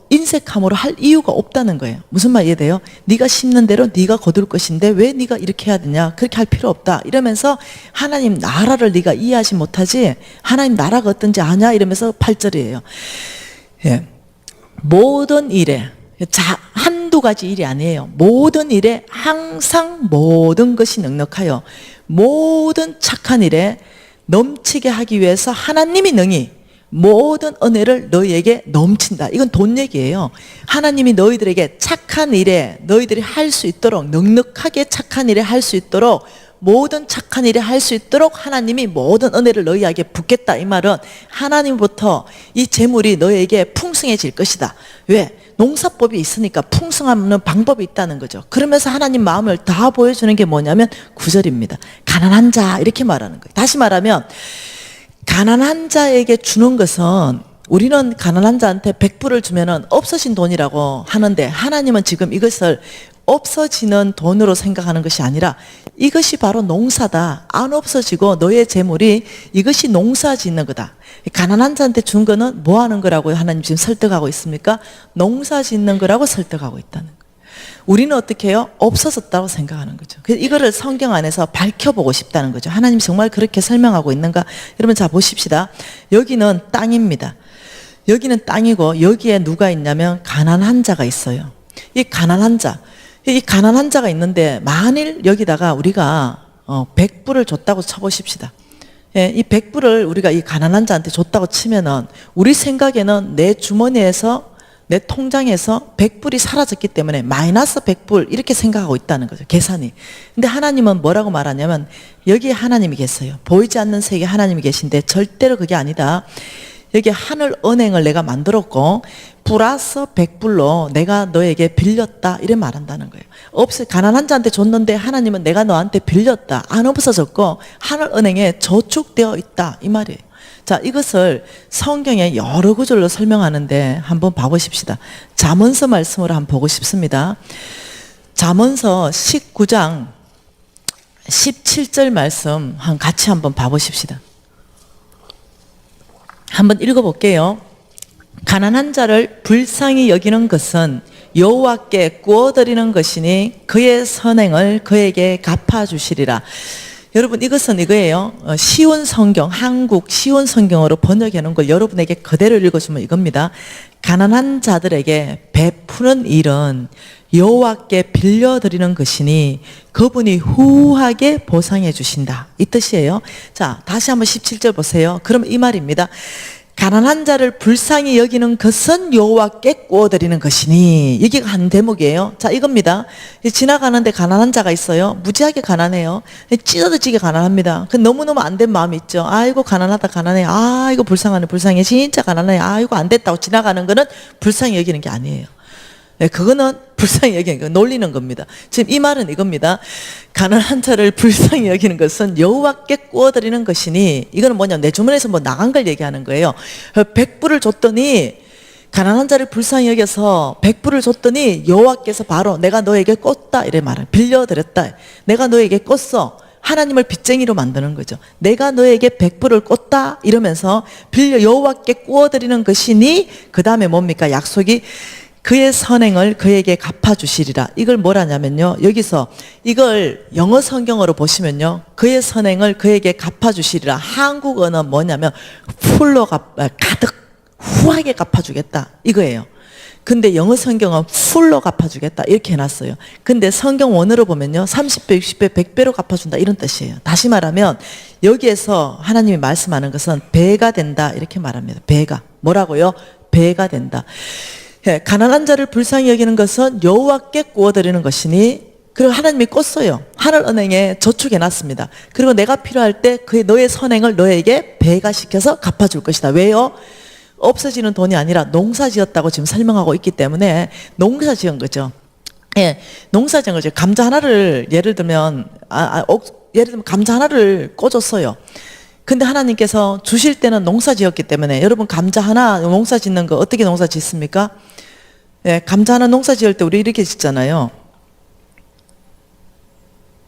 인색함으로 할 이유가 없다는 거예요. 무슨 말 이해돼요? 네가 심는 대로 네가 거둘 것인데 왜 네가 이렇게 해야 되냐? 그렇게 할 필요 없다. 이러면서 하나님 나라를 네가 이해하지 못하지 하나님 나라가 어떤지 아냐? 이러면서 8절이에요. 예. 모든 일에 한두 가지 일이 아니에요. 모든 일에 항상 모든 것이 넉넉하여 모든 착한 일에 넘치게 하기 위해서 하나님이 능히 모든 은혜를 너희에게 넘친다. 이건 돈 얘기예요. 하나님이 너희들에게 착한 일에 너희들이 할 수 있도록 넉넉하게 착한 일에 할 수 있도록 모든 착한 일에 할 수 있도록 하나님이 모든 은혜를 너희에게 붓겠다. 이 말은 하나님부터 이 재물이 너희에게 풍성해질 것이다. 왜? 농사법이 있으니까 풍성하는 방법이 있다는 거죠. 그러면서 하나님 마음을 다 보여주는 게 뭐냐면 9절입니다. 가난한 자 이렇게 말하는 거예요. 다시 말하면 가난한 자에게 주는 것은 우리는 가난한 자한테 100불을 주면은 없어진 돈이라고 하는데 하나님은 지금 이것을 없어지는 돈으로 생각하는 것이 아니라 이것이 바로 농사다. 안 없어지고 너의 재물이 이것이 농사 짓는 거다. 가난한 자한테 준 거는 뭐 하는 거라고 하나님 지금 설득하고 있습니까? 농사 짓는 거라고 설득하고 있다는 거예요. 우리는 어떻게 해요? 없어졌다고 생각하는 거죠. 그래서 이거를 성경 안에서 밝혀보고 싶다는 거죠. 하나님 정말 그렇게 설명하고 있는가? 여러분 자 보십시다. 여기는 땅입니다. 여기는 땅이고 여기에 누가 있냐면 가난한 자가 있어요. 이 가난한 자가 있는데 만일 여기다가 우리가 100불을 줬다고 쳐보십시다. 예, 이 100불을 우리가 이 가난한 자한테 줬다고 치면은 우리 생각에는 내 주머니에서 내 통장에서 100불이 사라졌기 때문에 마이너스 100불 이렇게 생각하고 있다는 거죠. 계산이. 근데 하나님은 뭐라고 말하냐면 여기에 하나님이 계세요. 보이지 않는 세계에 하나님이 계신데 절대로 그게 아니다. 여기 하늘 은행을 내가 만들었고 플러스 100불로 내가 너에게 빌렸다 이래 말한다는 거예요. 가난한 자한테 줬는데 하나님은 내가 너한테 빌렸다. 안 없어졌고 하늘 은행에 저축되어 있다 이 말이에요. 자, 이것을 성경에 여러 구절로 설명하는데 한번 봐보십시다. 잠언서 말씀으로 한번 보고 싶습니다. 잠언서 19장 17절 말씀 같이 한번 봐보십시다. 한번 읽어볼게요. 가난한 자를 불쌍히 여기는 것은 여호와께 구워드리는 것이니 그의 선행을 그에게 갚아주시리라. 여러분 이것은 이거예요. 쉬운 성경, 한국 쉬운 성경으로 번역해 놓은 걸 여러분에게 그대로 읽어주면 이겁니다. 가난한 자들에게 베푸는 일은 여호와께 빌려드리는 것이니 그분이 후하게 보상해 주신다. 이 뜻이에요. 자, 다시 한번 17절 보세요. 그럼 이 말입니다. 가난한 자를 불쌍히 여기는 것은 여호와께 구워드리는 것이니, 여기가 한 대목이에요. 자, 이겁니다. 지나가는데 가난한 자가 있어요. 무지하게 가난해요. 찢어지게 가난합니다. 너무너무 안 된 마음이 있죠. 아이고 가난하다 가난해. 아이고 불쌍하네 불쌍해. 진짜 가난해. 아이고 안 됐다고 지나가는 거는 불쌍히 여기는 게 아니에요. 네, 그거는 불쌍히 여기는 거, 놀리는 겁니다. 지금 이 말은 이겁니다. 가난한 자를 불쌍히 여기는 것은 여호와께 구워드리는 것이니, 이거는 뭐냐, 내 주머니에서 뭐 나간 걸 얘기하는 거예요. 100불을 줬더니, 가난한 자를 불쌍히 여겨서 100불을 줬더니 여호와께서 바로 내가 너에게 꽂다 이래 말을 빌려드렸다. 내가 너에게 꽂어. 하나님을 빚쟁이로 만드는 거죠. 내가 너에게 100불을 꽂다 이러면서 빌려 여호와께 구워드리는 것이니, 그 다음에 뭡니까? 약속이 그의 선행을 그에게 갚아주시리라. 이걸 뭐라냐면요, 여기서 이걸 영어 성경으로 보시면요, 그의 선행을 그에게 갚아주시리라. 한국어는 뭐냐면 풀로 가득 후하게 갚아주겠다 이거예요. 근데 영어 성경은 풀로 갚아주겠다 이렇게 해놨어요. 근데 성경 원어로 보면요, 30배, 60배, 100배로 갚아준다 이런 뜻이에요. 다시 말하면 여기에서 하나님이 말씀하는 것은 배가 된다 이렇게 말합니다. 배가 뭐라고요? 배가 된다. 가난한 자를 불쌍히 여기는 것은 여호와께 구워드리는 것이니, 그리고 하나님이 꽂어요. 하늘은행에 저축해 놨습니다. 그리고 내가 필요할 때 그의 너의 선행을 너에게 배가 시켜서 갚아줄 것이다. 왜요? 없어지는 돈이 아니라 농사 지었다고 지금 설명하고 있기 때문에 농사 지은 거죠. 예, 농사 지은 거죠. 감자 하나를 예를 들면 감자 하나를 꽂았어요. 근데 하나님께서 주실 때는 농사 지었기 때문에, 여러분 감자 하나 농사 짓는 거 어떻게 농사 짓습니까? 예, 감자 하나 농사 지을 때 우리 이렇게 짓잖아요.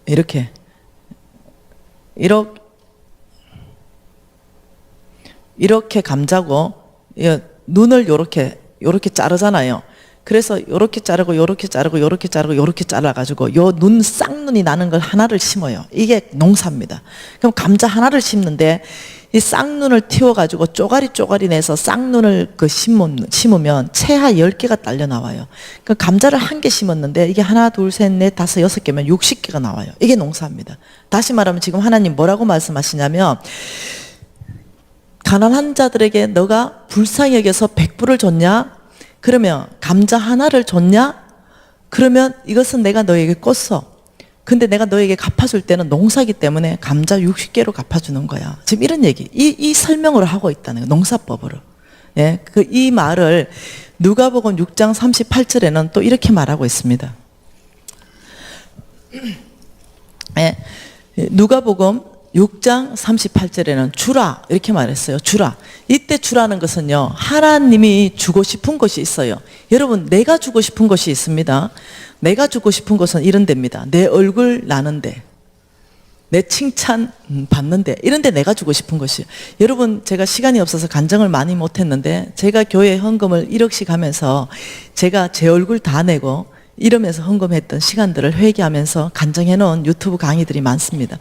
이렇게 감자고, 눈을 요렇게 자르잖아요. 그래서 요렇게 자르고 요렇게 자르고 요렇게 자르고 요렇게 잘라가지고 요 쌍눈이 나는 걸 하나를 심어요. 이게 농사입니다. 그럼 감자 하나를 심는데 이 쌍눈을 틔워가지고 쪼가리 내서 쌍눈을 심으면 채하 10개가 딸려 나와요. 그 감자를 한 개 심었는데 이게 하나, 둘, 셋, 넷, 다섯, 6개면 60개가 나와요. 이게 농사입니다. 다시 말하면 지금 하나님 뭐라고 말씀하시냐면, 가난한 자들에게 너가 불쌍히 여겨서 100불을 줬냐? 그러면 감자 하나를 줬냐? 그러면 이것은 내가 너에게 꽂어. 근데 내가 너에게 갚아줄 때는 농사기 때문에 감자 60개로 갚아주는 거야. 지금 이런 얘기, 이 설명을 하고 있다는 거예요. 농사법으로. 예, 이 말을 누가복음 6장 38절에는 또 이렇게 말하고 있습니다. 예, 누가복음 6장 38절에는 주라 이렇게 말했어요. 주라. 이때 주라는 것은요, 하나님이 주고 싶은 것이 있어요. 여러분, 내가 주고 싶은 것이 있습니다. 내가 주고 싶은 것은 이런 데입니다. 내 얼굴 나는데, 내 칭찬 받는데, 이런 데 내가 주고 싶은 것이에요. 여러분, 제가 시간이 없어서 간증을 많이 못했는데, 제가 교회 헌금을 1억씩 하면서 제가 제 얼굴 다 내고 이러면서 헌금했던 시간들을 회개하면서 간증해 놓은 유튜브 강의들이 많습니다.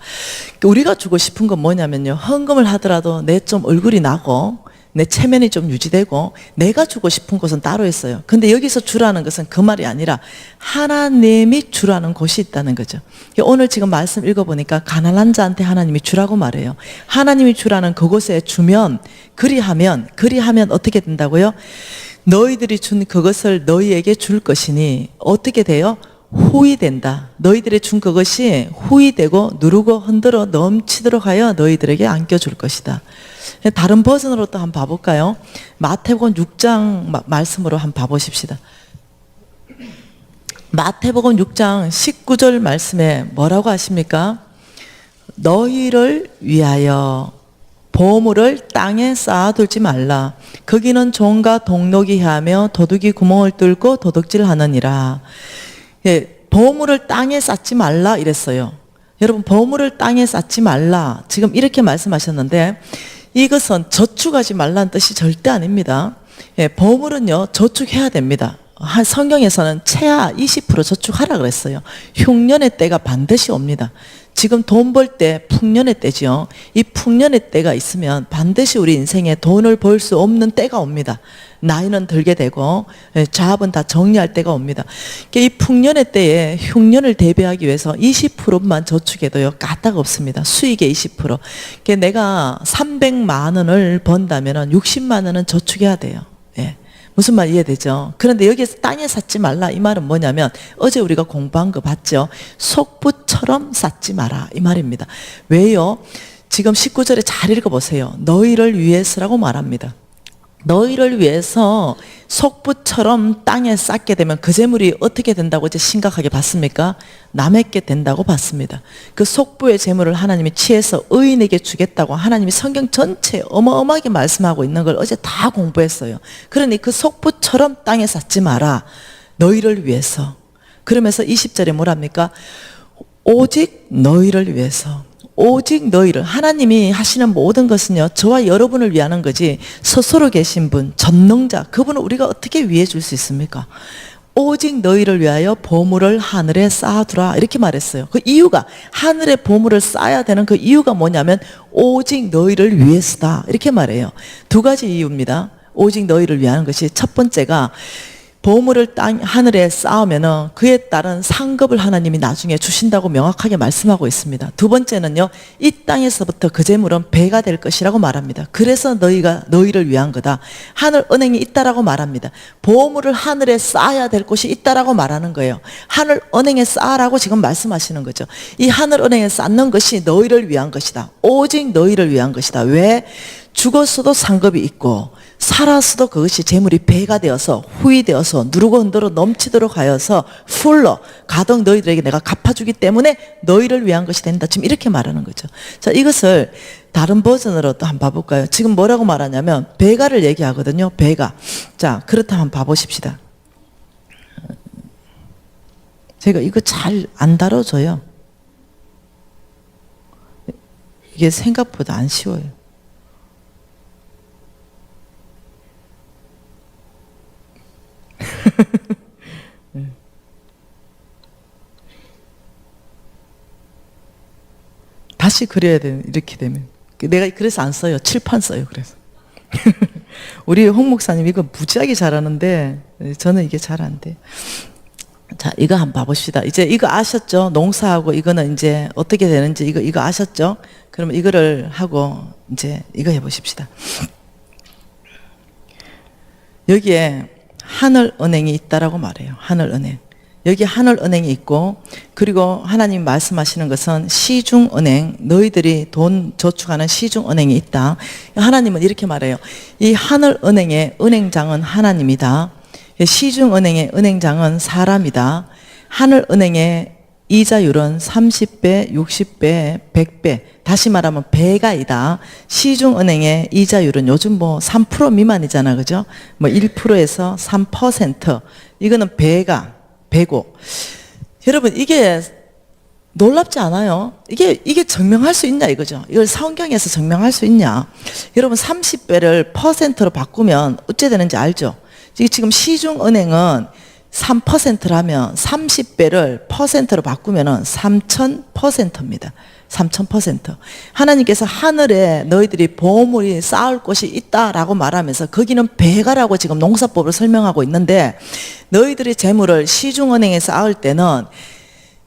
우리가 주고 싶은 건 뭐냐면요, 헌금을 하더라도 내 좀 얼굴이 나고 내 체면이 좀 유지되고, 내가 주고 싶은 것은 따로 있어요. 근데 여기서 주라는 것은 그 말이 아니라 하나님이 주라는 곳이 있다는 거죠. 오늘 지금 말씀 읽어보니까 가난한 자한테 하나님이 주라고 말해요. 하나님이 주라는 그곳에 주면, 그리하면 어떻게 된다고요? 너희들이 준 그것을 너희에게 줄 것이니 어떻게 돼요? 후히 된다. 너희들이 준 그것이 후히 되고 누르고 흔들어 넘치도록 하여 너희들에게 안겨줄 것이다. 다른 버전으로 또 한번 봐볼까요? 마태복음 6장 말씀으로 한번 봐보십시다. 마태복음 6장 19절 말씀에 뭐라고 하십니까? 너희를 위하여 보물을 땅에 쌓아두지 말라. 거기는 종과 동록이 하며 도둑이 구멍을 뚫고 도둑질하느니라. 예, 보물을 땅에 쌓지 말라 이랬어요. 여러분, 보물을 땅에 쌓지 말라, 지금 이렇게 말씀하셨는데, 이것은 저축하지 말라는 뜻이 절대 아닙니다. 예, 보물은요, 저축해야 됩니다. 성경에서는 최하 20% 저축하라 그랬어요. 흉년의 때가 반드시 옵니다. 지금 돈 벌 때 풍년의 때지요. 이 풍년의 때가 있으면 반드시 우리 인생에 돈을 벌 수 없는 때가 옵니다. 나이는 들게 되고 자업은 다 정리할 때가 옵니다. 이 풍년의 때에 흉년을 대비하기 위해서 20%만 저축해도요 까딱 없습니다. 수익의 20%. 내가 300만 원을 번다면 60만 원은 저축해야 돼요. 예. 무슨 말 이해되죠? 그런데 여기에서 땅에 쌓지 말라 이 말은 뭐냐면 어제 우리가 공부한 거 봤죠? 속부처럼 쌓지 마라 이 말입니다. 왜요? 지금 19절에 잘 읽어보세요. 너희를 위해서라고 말합니다. 너희를 위해서 속부처럼 땅에 쌓게 되면 그 재물이 어떻게 된다고 이제 심각하게 봤습니까? 남에게 된다고 봤습니다. 그 속부의 재물을 하나님이 취해서 의인에게 주겠다고 하나님이 성경 전체에 어마어마하게 말씀하고 있는 걸 어제 다 공부했어요. 그러니 그 속부처럼 땅에 쌓지 마라. 너희를 위해서. 그러면서 20절에 뭐랍니까? 오직 너희를 위해서. 오직 너희를. 하나님이 하시는 모든 것은요 저와 여러분을 위하는 거지 스스로 계신 분 전능자 그분을 우리가 어떻게 위해 줄 수 있습니까? 오직 너희를 위하여 보물을 하늘에 쌓아두라 이렇게 말했어요. 그 이유가 하늘에 보물을 쌓아야 되는 그 이유가 뭐냐면 오직 너희를 위해서다 이렇게 말해요. 두 가지 이유입니다. 오직 너희를 위하는 것이 첫 번째가 보물을 하늘에 쌓으면 그에 따른 상급을 하나님이 나중에 주신다고 명확하게 말씀하고 있습니다. 두 번째는요, 이 땅에서부터 그 재물은 배가 될 것이라고 말합니다. 그래서 너희를 위한 거다. 하늘 은행이 있다라고 말합니다. 보물을 하늘에 쌓아야 될 곳이 있다라고 말하는 거예요. 하늘 은행에 쌓으라고 지금 말씀하시는 거죠. 이 하늘 은행에 쌓는 것이 너희를 위한 것이다. 오직 너희를 위한 것이다. 왜? 죽었어도 상급이 있고 살았어도 그것이 재물이 배가 되어서 후이되어서 누르고 흔들어 넘치도록 하여서 풀러 가득 너희들에게 내가 갚아주기 때문에 너희를 위한 것이 된다. 지금 이렇게 말하는 거죠. 자, 이것을 다른 버전으로 또 한번 봐볼까요? 지금 뭐라고 말하냐면 배가를 얘기하거든요. 배가. 자, 그렇다면 한번 봐보십시다. 제가 이거 잘 안 다뤄줘요. 이게 생각보다 안 쉬워요. 다시 그려야 돼. 이렇게 되면 내가 그래서 안 써요. 칠판 써요. 그래서 우리 홍 목사님 이거 무지하게 잘하는데 저는 이게 잘 안 돼. 자, 이거 한번 봐봅시다. 이제 이거 아셨죠? 농사하고 이거는 이제 어떻게 되는지 이거 아셨죠? 그러면 이거를 하고 이제 이거 해보십시다. 여기에 하늘은행이 있다라고 말해요. 하늘은행. 여기 하늘은행이 있고, 그리고 하나님 말씀하시는 것은 시중은행, 너희들이 돈 저축하는 시중은행이 있다. 하나님은 이렇게 말해요. 이 하늘은행의 은행장은 하나님이다. 시중은행의 은행장은 사람이다. 하늘은행의 이자율은 30배, 60배, 100배. 다시 말하면 배가이다. 시중은행의 이자율은 요즘 뭐 3% 미만이잖아. 그죠? 뭐 1%에서 3%. 이거는 배고. 여러분, 이게 놀랍지 않아요? 이게 증명할 수 있냐 이거죠. 이걸 성경에서 증명할 수 있냐. 여러분, 30배를 퍼센트로 바꾸면 어째 되는지 알죠? 지금 시중은행은 3%라면 30배를 퍼센트로 바꾸면 3000%입니다. 3000%. 하나님께서 하늘에 너희들이 보물이 쌓을 곳이 있다라고 말하면서 거기는 배가라고 지금 농사법을 설명하고 있는데, 너희들이 재물을 시중은행에 쌓을 때는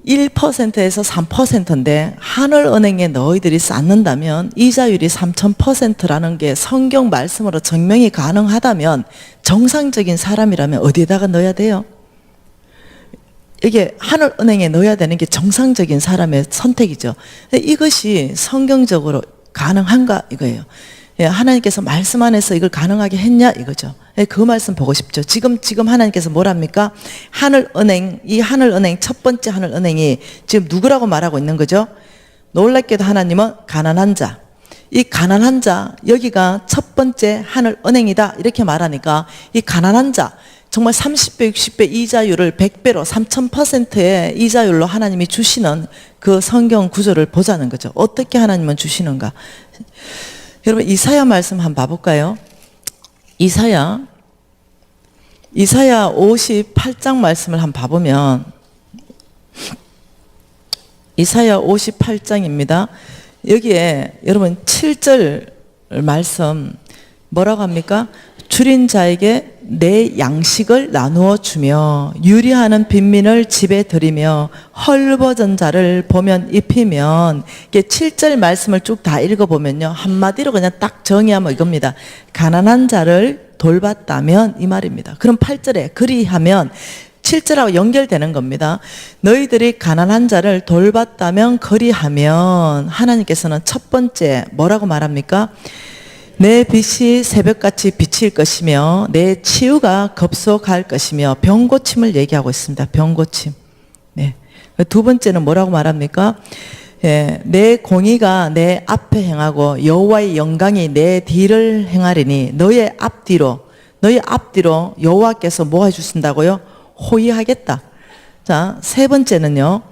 1%에서 3%인데 하늘은행에 너희들이 쌓는다면 이자율이 3000%라는 게 성경 말씀으로 증명이 가능하다면 정상적인 사람이라면 어디에다가 넣어야 돼요? 이게 하늘은행에 넣어야 되는 게 정상적인 사람의 선택이죠. 이것이 성경적으로 가능한가 이거예요. 하나님께서 말씀 안에서 이걸 가능하게 했냐 이거죠. 그 말씀 보고 싶죠. 지금 하나님께서 뭐랍니까? 하늘은행, 이 하늘은행, 첫 번째 하늘은행이 지금 누구라고 말하고 있는 거죠? 놀랍게도 하나님은 가난한 자. 이 가난한 자, 여기가 첫 번째 하늘은행이다 이렇게 말하니까 이 가난한 자, 정말 30배, 60배 이자율을 100배로 3000%의 이자율로 하나님이 주시는 그 성경 구조를 보자는 거죠. 어떻게 하나님은 주시는가? 여러분, 이사야 말씀 한번 봐볼까요? 이사야 이사야 58장 말씀을 한번 봐보면 이사야 58장입니다. 여기에 여러분 7절 말씀 뭐라고 합니까? 줄인 자에게 내 양식을 나누어 주며 유리하는 빈민을 집에 들이며 헐벗은 자를 보면 입히면, 이게 7절 말씀을 쭉 다 읽어보면요, 한마디로 그냥 딱 정의하면 이겁니다. 가난한 자를 돌봤다면, 이 말입니다. 그럼 8절에 그리하면 7절하고 연결되는 겁니다. 너희들이 가난한 자를 돌봤다면 그리하면, 하나님께서는 첫 번째 뭐라고 말합니까? 내 빛이 새벽같이 비칠 것이며 내 치유가 급속할 것이며, 병고침을 얘기하고 있습니다. 병고침. 네. 두 번째는 뭐라고 말합니까? 예, 내 공의가 내 앞에 행하고 여호와의 영광이 내 뒤를 행하리니 너의 앞뒤로 여호와께서 뭐 해주신다고요? 호위하겠다. 자, 세 번째는요,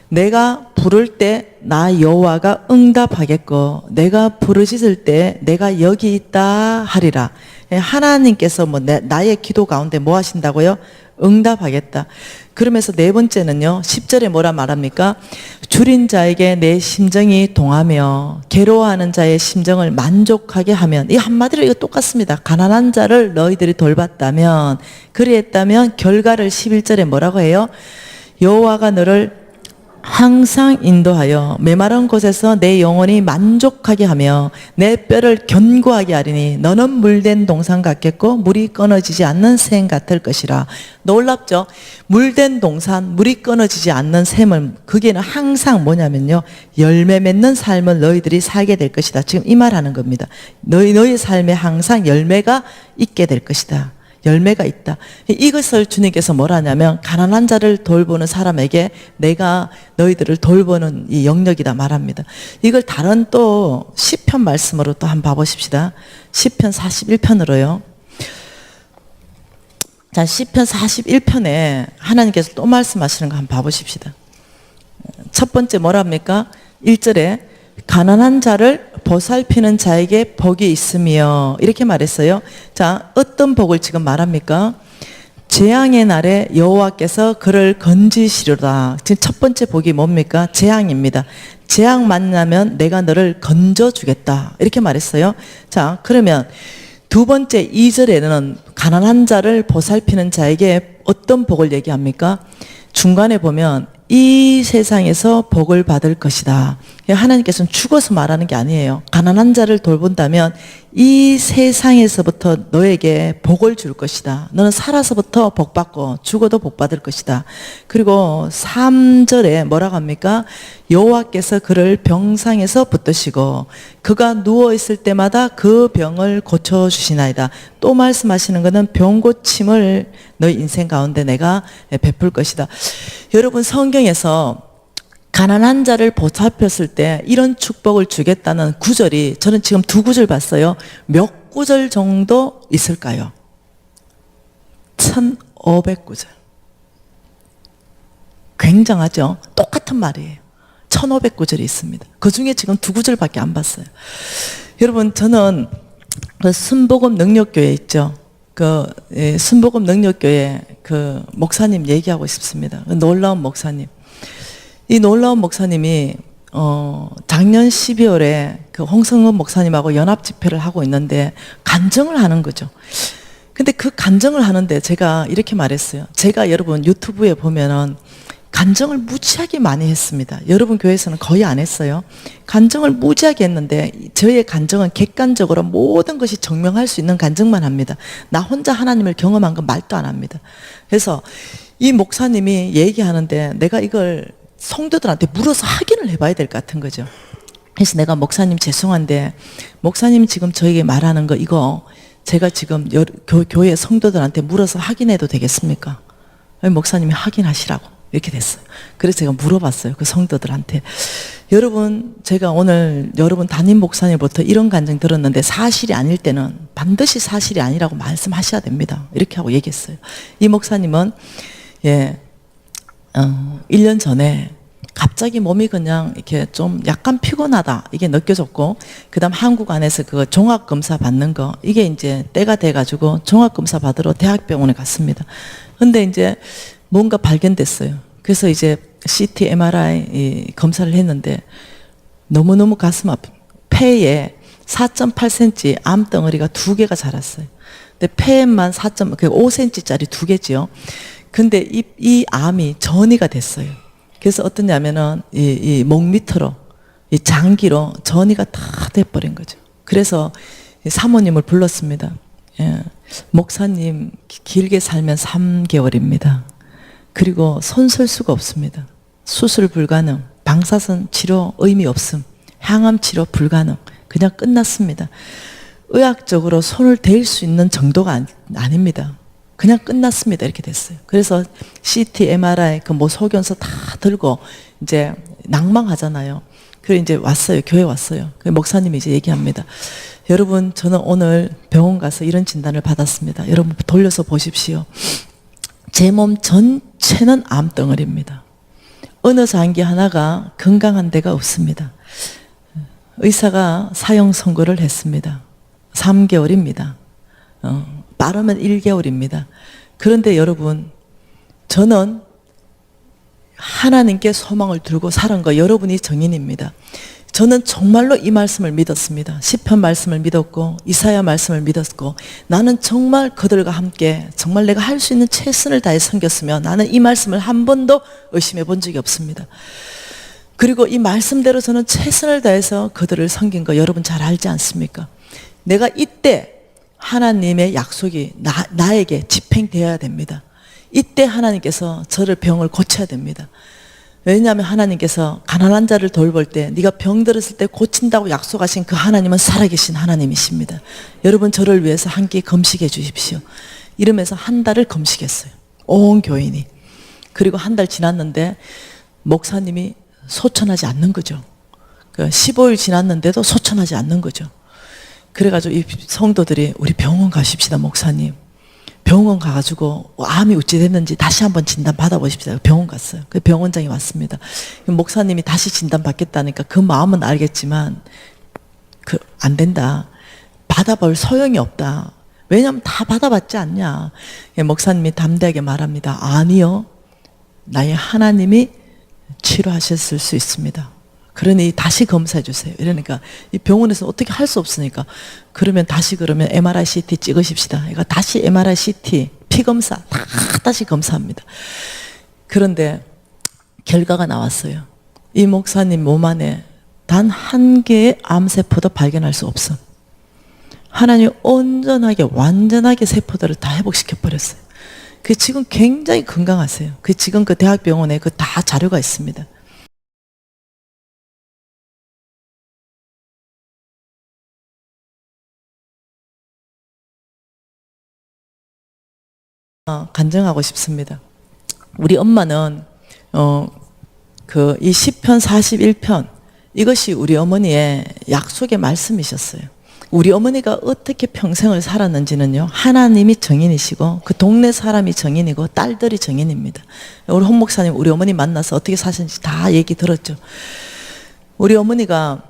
내가 부를 때 나 여호와가 응답하겠고 내가 부르짖을 때 내가 여기 있다 하리라. 하나님께서 나의 기도 가운데 뭐 하신다고요? 응답하겠다. 그러면서 네 번째는요, 10절에 뭐라 말합니까? 줄인 자에게 내 심정이 동하며 괴로워하는 자의 심정을 만족하게 하면, 이 한마디로 이거 똑같습니다. 가난한 자를 너희들이 돌봤다면, 그리했다면 결과를 11절에 뭐라고 해요? 여호와가 너를 항상 인도하여 메마른 곳에서 내 영혼이 만족하게 하며 내 뼈를 견고하게 하리니 너는 물된 동산 같겠고 물이 끊어지지 않는 샘 같을 것이라. 놀랍죠? 물된 동산, 물이 끊어지지 않는 샘을, 그게는 항상 뭐냐면요, 열매 맺는 삶을 너희들이 살게 될 것이다. 지금 이 말하는 겁니다. 너희 삶에 항상 열매가 있게 될 것이다. 열매가 있다. 이것을 주님께서 뭐라냐면, 가난한 자를 돌보는 사람에게 내가 너희들을 돌보는 이 영역이다 말합니다. 이걸 다른 또 시편 말씀으로 또 한번 봐보십시다. 시편 41편으로요. 자, 시편 41편에 하나님께서 또 말씀하시는 거 한번 봐보십시다. 첫 번째 뭐랍니까? 1절에 가난한 자를 보살피는 자에게 복이 있으며, 이렇게 말했어요. 자, 어떤 복을 지금 말합니까? 재앙의 날에 여호와께서 그를 건지시리로다. 지금 첫 번째 복이 뭡니까? 재앙입니다. 재앙 만나면 내가 너를 건져주겠다, 이렇게 말했어요. 자, 그러면 두 번째 2절에는 가난한 자를 보살피는 자에게 어떤 복을 얘기합니까? 중간에 보면 이 세상에서 복을 받을 것이다. 하나님께서는 죽어서 말하는 게 아니에요. 가난한 자를 돌본다면 이 세상에서부터 너에게 복을 줄 것이다. 너는 살아서부터 복 받고 죽어도 복 받을 것이다. 그리고 3절에 뭐라고 합니까? 여호와께서 그를 병상에서 붙드시고 그가 누워 있을 때마다 그 병을 고쳐 주시나이다. 또 말씀하시는 것은 병고침을 너희 인생 가운데 내가 베풀 것이다. 여러분, 성경에서 가난한 자를 보살폈을 때 이런 축복을 주겠다는 구절이, 저는 지금 두 구절 봤어요. 몇 구절 정도 있을까요? 1500구절. 굉장하죠? 똑같은 말이에요. 1500구절이 있습니다. 그 중에 지금 두 구절밖에 안 봤어요. 여러분, 저는 그 순복음 능력교회 있죠? 순복음 능력교회 그 목사님 얘기하고 싶습니다. 놀라운 목사님. 이 놀라운 목사님이 작년 12월에 그 홍성근 목사님하고 연합 집회를 하고 있는데 간증을 하는 거죠. 근데 그 간증을 하는데 제가 이렇게 말했어요. 제가 여러분 유튜브에 보면은 간증을 무지하게 많이 했습니다. 여러분 교회에서는 거의 안 했어요. 간증을 무지하게 했는데 저의 간증은 객관적으로 모든 것이 증명할 수 있는 간증만 합니다. 나 혼자 하나님을 경험한 건 말도 안 합니다. 그래서 이 목사님이 얘기하는데 내가 이걸 성도들한테 물어서 확인을 해봐야 될 것 같은 거죠. 그래서 내가 목사님 죄송한데 목사님 지금 저에게 말하는 거 이거 제가 지금 교회 성도들한테 물어서 확인해도 되겠습니까? 목사님이 확인하시라고 이렇게 됐어요. 그래서 제가 물어봤어요. 그 성도들한테. 여러분, 제가 오늘 여러분 담임 목사님부터 이런 간증 들었는데 사실이 아닐 때는 반드시 사실이 아니라고 말씀하셔야 됩니다. 이렇게 하고 얘기했어요. 이 목사님은 1년 전에 갑자기 몸이 그냥 이렇게 좀 약간 피곤하다 이게 느껴졌고, 그다음 한국 안에서 그 종합 검사 받는 거 이게 이제 때가 돼가지고 종합 검사 받으러 대학병원에 갔습니다. 근데 이제 뭔가 발견됐어요. 그래서 이제 CT, MRI 이 검사를 했는데 너무너무 가슴 아픈, 폐에 4.8cm 암덩어리가 2개가 자랐어요. 근데 폐에만 4.5cm짜리 2개지요. 근데 이 암이 전이가 됐어요. 그래서 어떠냐면은 이 목 밑으로 이 장기로 전이가 다 돼버린 거죠. 그래서 사모님을 불렀습니다. 예. 목사님 길게 살면 3개월입니다. 그리고 손 쓸 수가 없습니다. 수술 불가능, 방사선 치료 의미 없음, 항암 치료 불가능, 그냥 끝났습니다. 의학적으로 손을 댈 수 있는 정도가 아닙니다. 그냥 끝났습니다. 이렇게 됐어요. 그래서 CT, MRI, 그 뭐 소견서 다 들고 이제 낭망하잖아요. 그래 이제 왔어요. 교회 왔어요. 그 목사님이 이제 얘기합니다. 여러분, 저는 오늘 병원 가서 이런 진단을 받았습니다. 여러분 돌려서 보십시오. 제 몸 전체는 암덩어리입니다. 어느 장기 하나가 건강한 데가 없습니다. 의사가 사형 선고를 했습니다. 3개월입니다. 빠르면 1개월입니다. 그런데 여러분, 저는 하나님께 소망을 두고 살은 거 여러분이 정인입니다. 저는 정말로 이 말씀을 믿었습니다. 시편 말씀을 믿었고 이사야 말씀을 믿었고, 나는 정말 그들과 함께 정말 내가 할 수 있는 최선을 다해 섬겼으며 나는 이 말씀을 한 번도 의심해 본 적이 없습니다. 그리고 이 말씀대로 저는 최선을 다해서 그들을 섬긴 거 여러분 잘 알지 않습니까? 내가 이때 하나님의 약속이 나에게 집행되어야 됩니다. 이때 하나님께서 저를 병을 고쳐야 됩니다. 왜냐하면 하나님께서 가난한 자를 돌볼 때 네가 병 들었을 때 고친다고 약속하신 그 하나님은 살아계신 하나님이십니다. 여러분, 저를 위해서 한 끼 금식해 주십시오. 이러면서 한 달을 금식했어요. 온 교인이. 그리고 한 달 지났는데 목사님이 소천하지 않는 거죠. 15일 지났는데도 소천하지 않는 거죠. 그래가지고 이 성도들이 우리 병원 가십시다, 목사님. 병원 가가지고 암이 어찌 됐는지 다시 한번 진단 받아보십시다. 병원 갔어요. 그 병원장이 왔습니다. 목사님이 다시 진단 받겠다니까 그 마음은 알겠지만 안 된다. 받아볼 소용이 없다. 왜냐하면 다 받아봤지 않냐. 목사님이 담대하게 말합니다. 아니요, 나의 하나님이 치료하셨을 수 있습니다. 그러니 다시 검사해 주세요. 이러니까 이 병원에서 어떻게 할 수 없으니까, 그러면 다시 그러면 MRI CT 찍으십시다. 그러니까 다시 MRI CT, 피검사 다 다시 검사합니다. 그런데 결과가 나왔어요. 이 목사님 몸 안에 단 한 개의 암세포도 발견할 수 없어. 하나님 온전하게 완전하게 세포들을 다 회복시켜 버렸어요. 그 지금 굉장히 건강하세요. 그 지금 그 대학병원에 그 다 자료가 있습니다. 간증하고 싶습니다. 우리 엄마는 이 시편 41편 이것이 우리 어머니의 약속의 말씀이셨어요. 우리 어머니가 어떻게 평생을 살았는지는요, 하나님이 정인이시고 그 동네 사람이 정인이고 딸들이 정인입니다. 우리 홍 목사님 우리 어머니 만나서 어떻게 사셨는지 다 얘기 들었죠. 우리 어머니가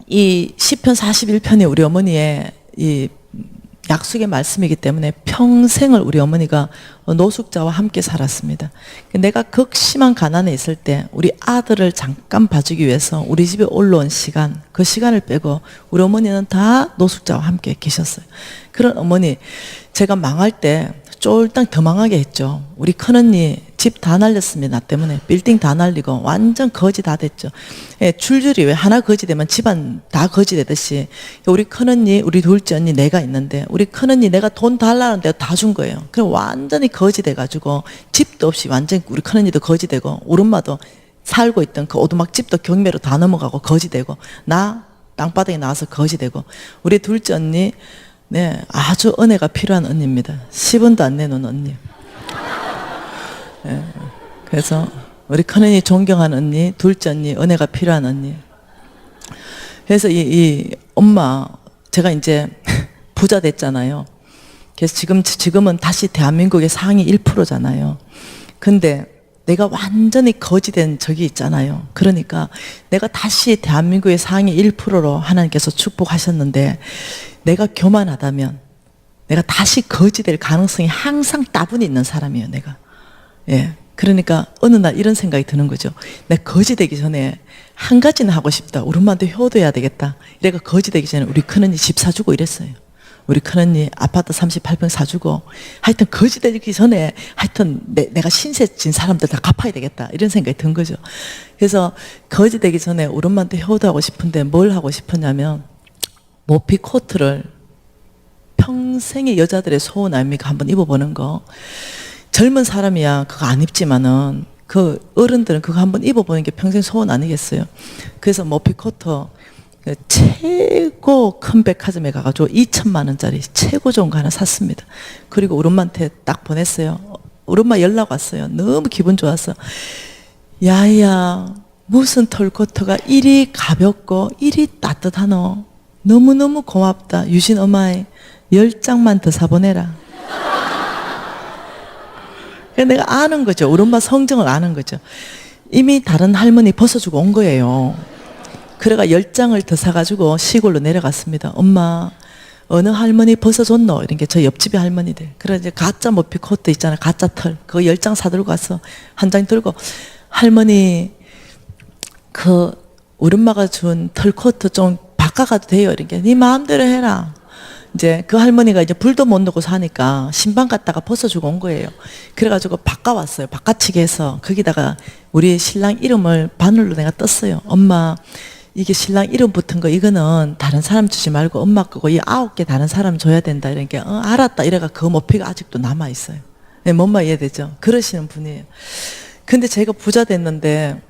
이 시편 41편이 우리 어머니의 이 약속의 말씀이기 때문에 평생을 우리 어머니가 노숙자와 함께 살았습니다. 내가 극심한 가난에 있을 때 우리 아들을 잠깐 봐주기 위해서 우리 집에 올라온 시간, 그 시간을 빼고 우리 어머니는 다 노숙자와 함께 계셨어요. 그런 어머니, 제가 망할 때 쫄딱 더 망하게 했죠. 우리 큰언니 집 다 날렸습니다. 나 때문에 빌딩 다 날리고 완전 거지 다 됐죠. 예, 줄줄이 왜 하나 거지 되면 집안 다 거지 되듯이 우리 큰언니, 우리 둘째 언니 내가 있는데 우리 큰언니 내가 돈 달라는데 다 준 거예요. 그럼 완전히 거지 돼가지고 집도 없이 완전 우리 큰언니도 거지 되고 우리 엄마도 살고 있던 그 오두막 집도 경매로 다 넘어가고 거지 되고 나 땅바닥에 나와서 거지 되고 우리 둘째 언니 네, 아주 은혜가 필요한 언니입니다. 10원도 안 내놓은 언니. 네, 그래서 우리 큰언니 존경하는 언니, 둘째 언니, 은혜가 필요한 언니. 그래서 이 엄마, 제가 이제 부자 됐잖아요. 그래서 지금은 다시 대한민국의 상위 1%잖아요. 근데 내가 완전히 거지된 적이 있잖아요. 그러니까 내가 다시 대한민국의 상위 1%로 하나님께서 축복하셨는데 내가 교만하다면 내가 다시 거지될 가능성이 항상 따분히 있는 사람이에요, 내가. 예. 그러니까 어느 날 이런 생각이 드는 거죠. 내가 거지 되기 전에 한 가지는 하고 싶다. 우리 엄마한테 효도해야 되겠다. 이래가 거지 되기 전에 우리 큰언니 집 사주고 이랬어요. 우리 큰언니 아파트 38평 사주고 하여튼 거지 되기 전에 하여튼 내가 신세 진 사람들 다 갚아야 되겠다. 이런 생각이 든 거죠. 그래서 거지 되기 전에 우리 엄마한테 효도하고 싶은데 뭘 하고 싶었냐면 모피 코트를 평생의 여자들의 소원 아닙니까? 한번 입어보는 거. 젊은 사람이야 그거 안 입지만은 그 어른들은 그거 한번 입어보는 게 평생 소원 아니겠어요? 그래서 모피 코트 최고 큰 백화점에 가가지고 2천만 원짜리 최고 좋은 거 하나 샀습니다. 그리고 우리 엄마한테 딱 보냈어요. 우리 엄마 연락 왔어요. 너무 기분 좋았어. 야야 무슨 털코트가 이리 가볍고 이리 따뜻하노. 너무너무 고맙다. 유신 엄마의 10장만 더 사보내라. 내가 아는 거죠. 우리 엄마 성정을 아는 거죠. 이미 다른 할머니 벗어주고 온 거예요. 그래가 10장을 더 사가지고 시골로 내려갔습니다. 엄마 어느 할머니 벗어줬노? 이런 게 저 옆집의 할머니들. 그래 이제 가짜 모피 코트 있잖아요. 가짜 털. 그거 10장 사들고 갔어. 한 장 들고 할머니 그 우리 엄마가 준 털 코트 좀 바꿔가도 돼요. 이렇게 네 마음대로 해라. 이제 그 할머니가 이제 불도 못 넣고 사니까 신방 갖다가 벗어주고 온 거예요. 그래가지고 바꿔왔어요. 바꿔치기 해서 거기다가 우리 신랑 이름을 바늘로 내가 떴어요. 엄마 이게 신랑 이름 붙은 거 이거는 다른 사람 주지 말고 엄마 거고 이 9개 다른 사람 줘야 된다. 이러니까 알았다. 이래가 그 모피가 아직도 남아있어요. 네, 뭔 말 이해되죠? 그러시는 분이에요. 근데 제가 부자 됐는데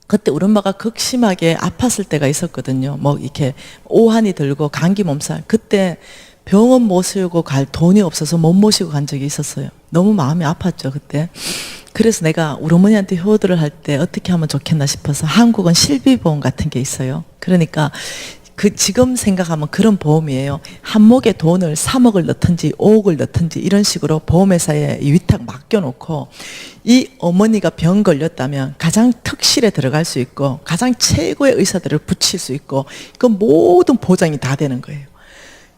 그때 우리 엄마가 극심하게 아팠을 때가 있었거든요. 뭐 이렇게 오한이 들고 감기 몸살. 그때 병원 모시고 갈 돈이 없어서 못 모시고 간 적이 있었어요. 너무 마음이 아팠죠, 그때. 그래서 내가 우리 어머니한테 효도를 할 때 어떻게 하면 좋겠나 싶어서 한국은 실비보험 같은 게 있어요. 그러니까 그 지금 생각하면 그런 보험이에요. 한목에 돈을 3억을 넣든지 5억을 넣든지 이런 식으로 보험회사에 위탁 맡겨놓고 이 어머니가 병 걸렸다면 가장 특실에 들어갈 수 있고 가장 최고의 의사들을 붙일 수 있고 그 모든 보장이 다 되는 거예요.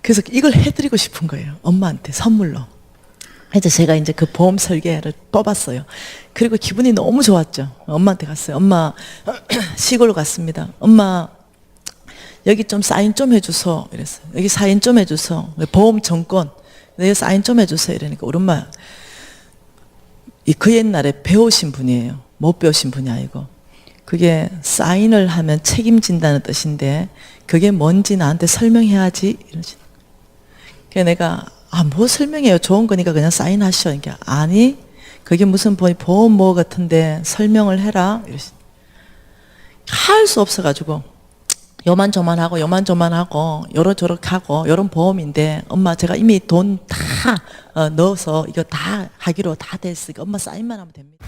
그래서 이걸 해드리고 싶은 거예요. 엄마한테 선물로. 그래서 제가 이제 그 보험 설계를 뽑았어요. 그리고 기분이 너무 좋았죠. 엄마한테 갔어요. 엄마 시골로 갔습니다. 엄마 여기 좀 사인 좀 해주소. 이랬어요. 여기 사인 좀 해주소. 보험 정권. 여기 사인 좀 해주세요. 이러니까 우리 엄마 그 옛날에 배우신 분이에요. 못 배우신 분이 아니고. 그게 사인을 하면 책임진다는 뜻인데 그게 뭔지 나한테 설명해야지. 이러시는 거예요. 그래서 내가 뭐 설명해요. 좋은 거니까 그냥 사인하셔. 그러니까 아니 그게 무슨 보험 뭐 같은데 설명을 해라. 이러시는 거예요. 할 수 없어가지고 요만저만하고 요만저만하고 요렇저렇하고 요런 보험인데 엄마 제가 이미 돈 다 넣어서 이거 다 하기로 다 됐으니까 엄마 사인만 하면 됩니다.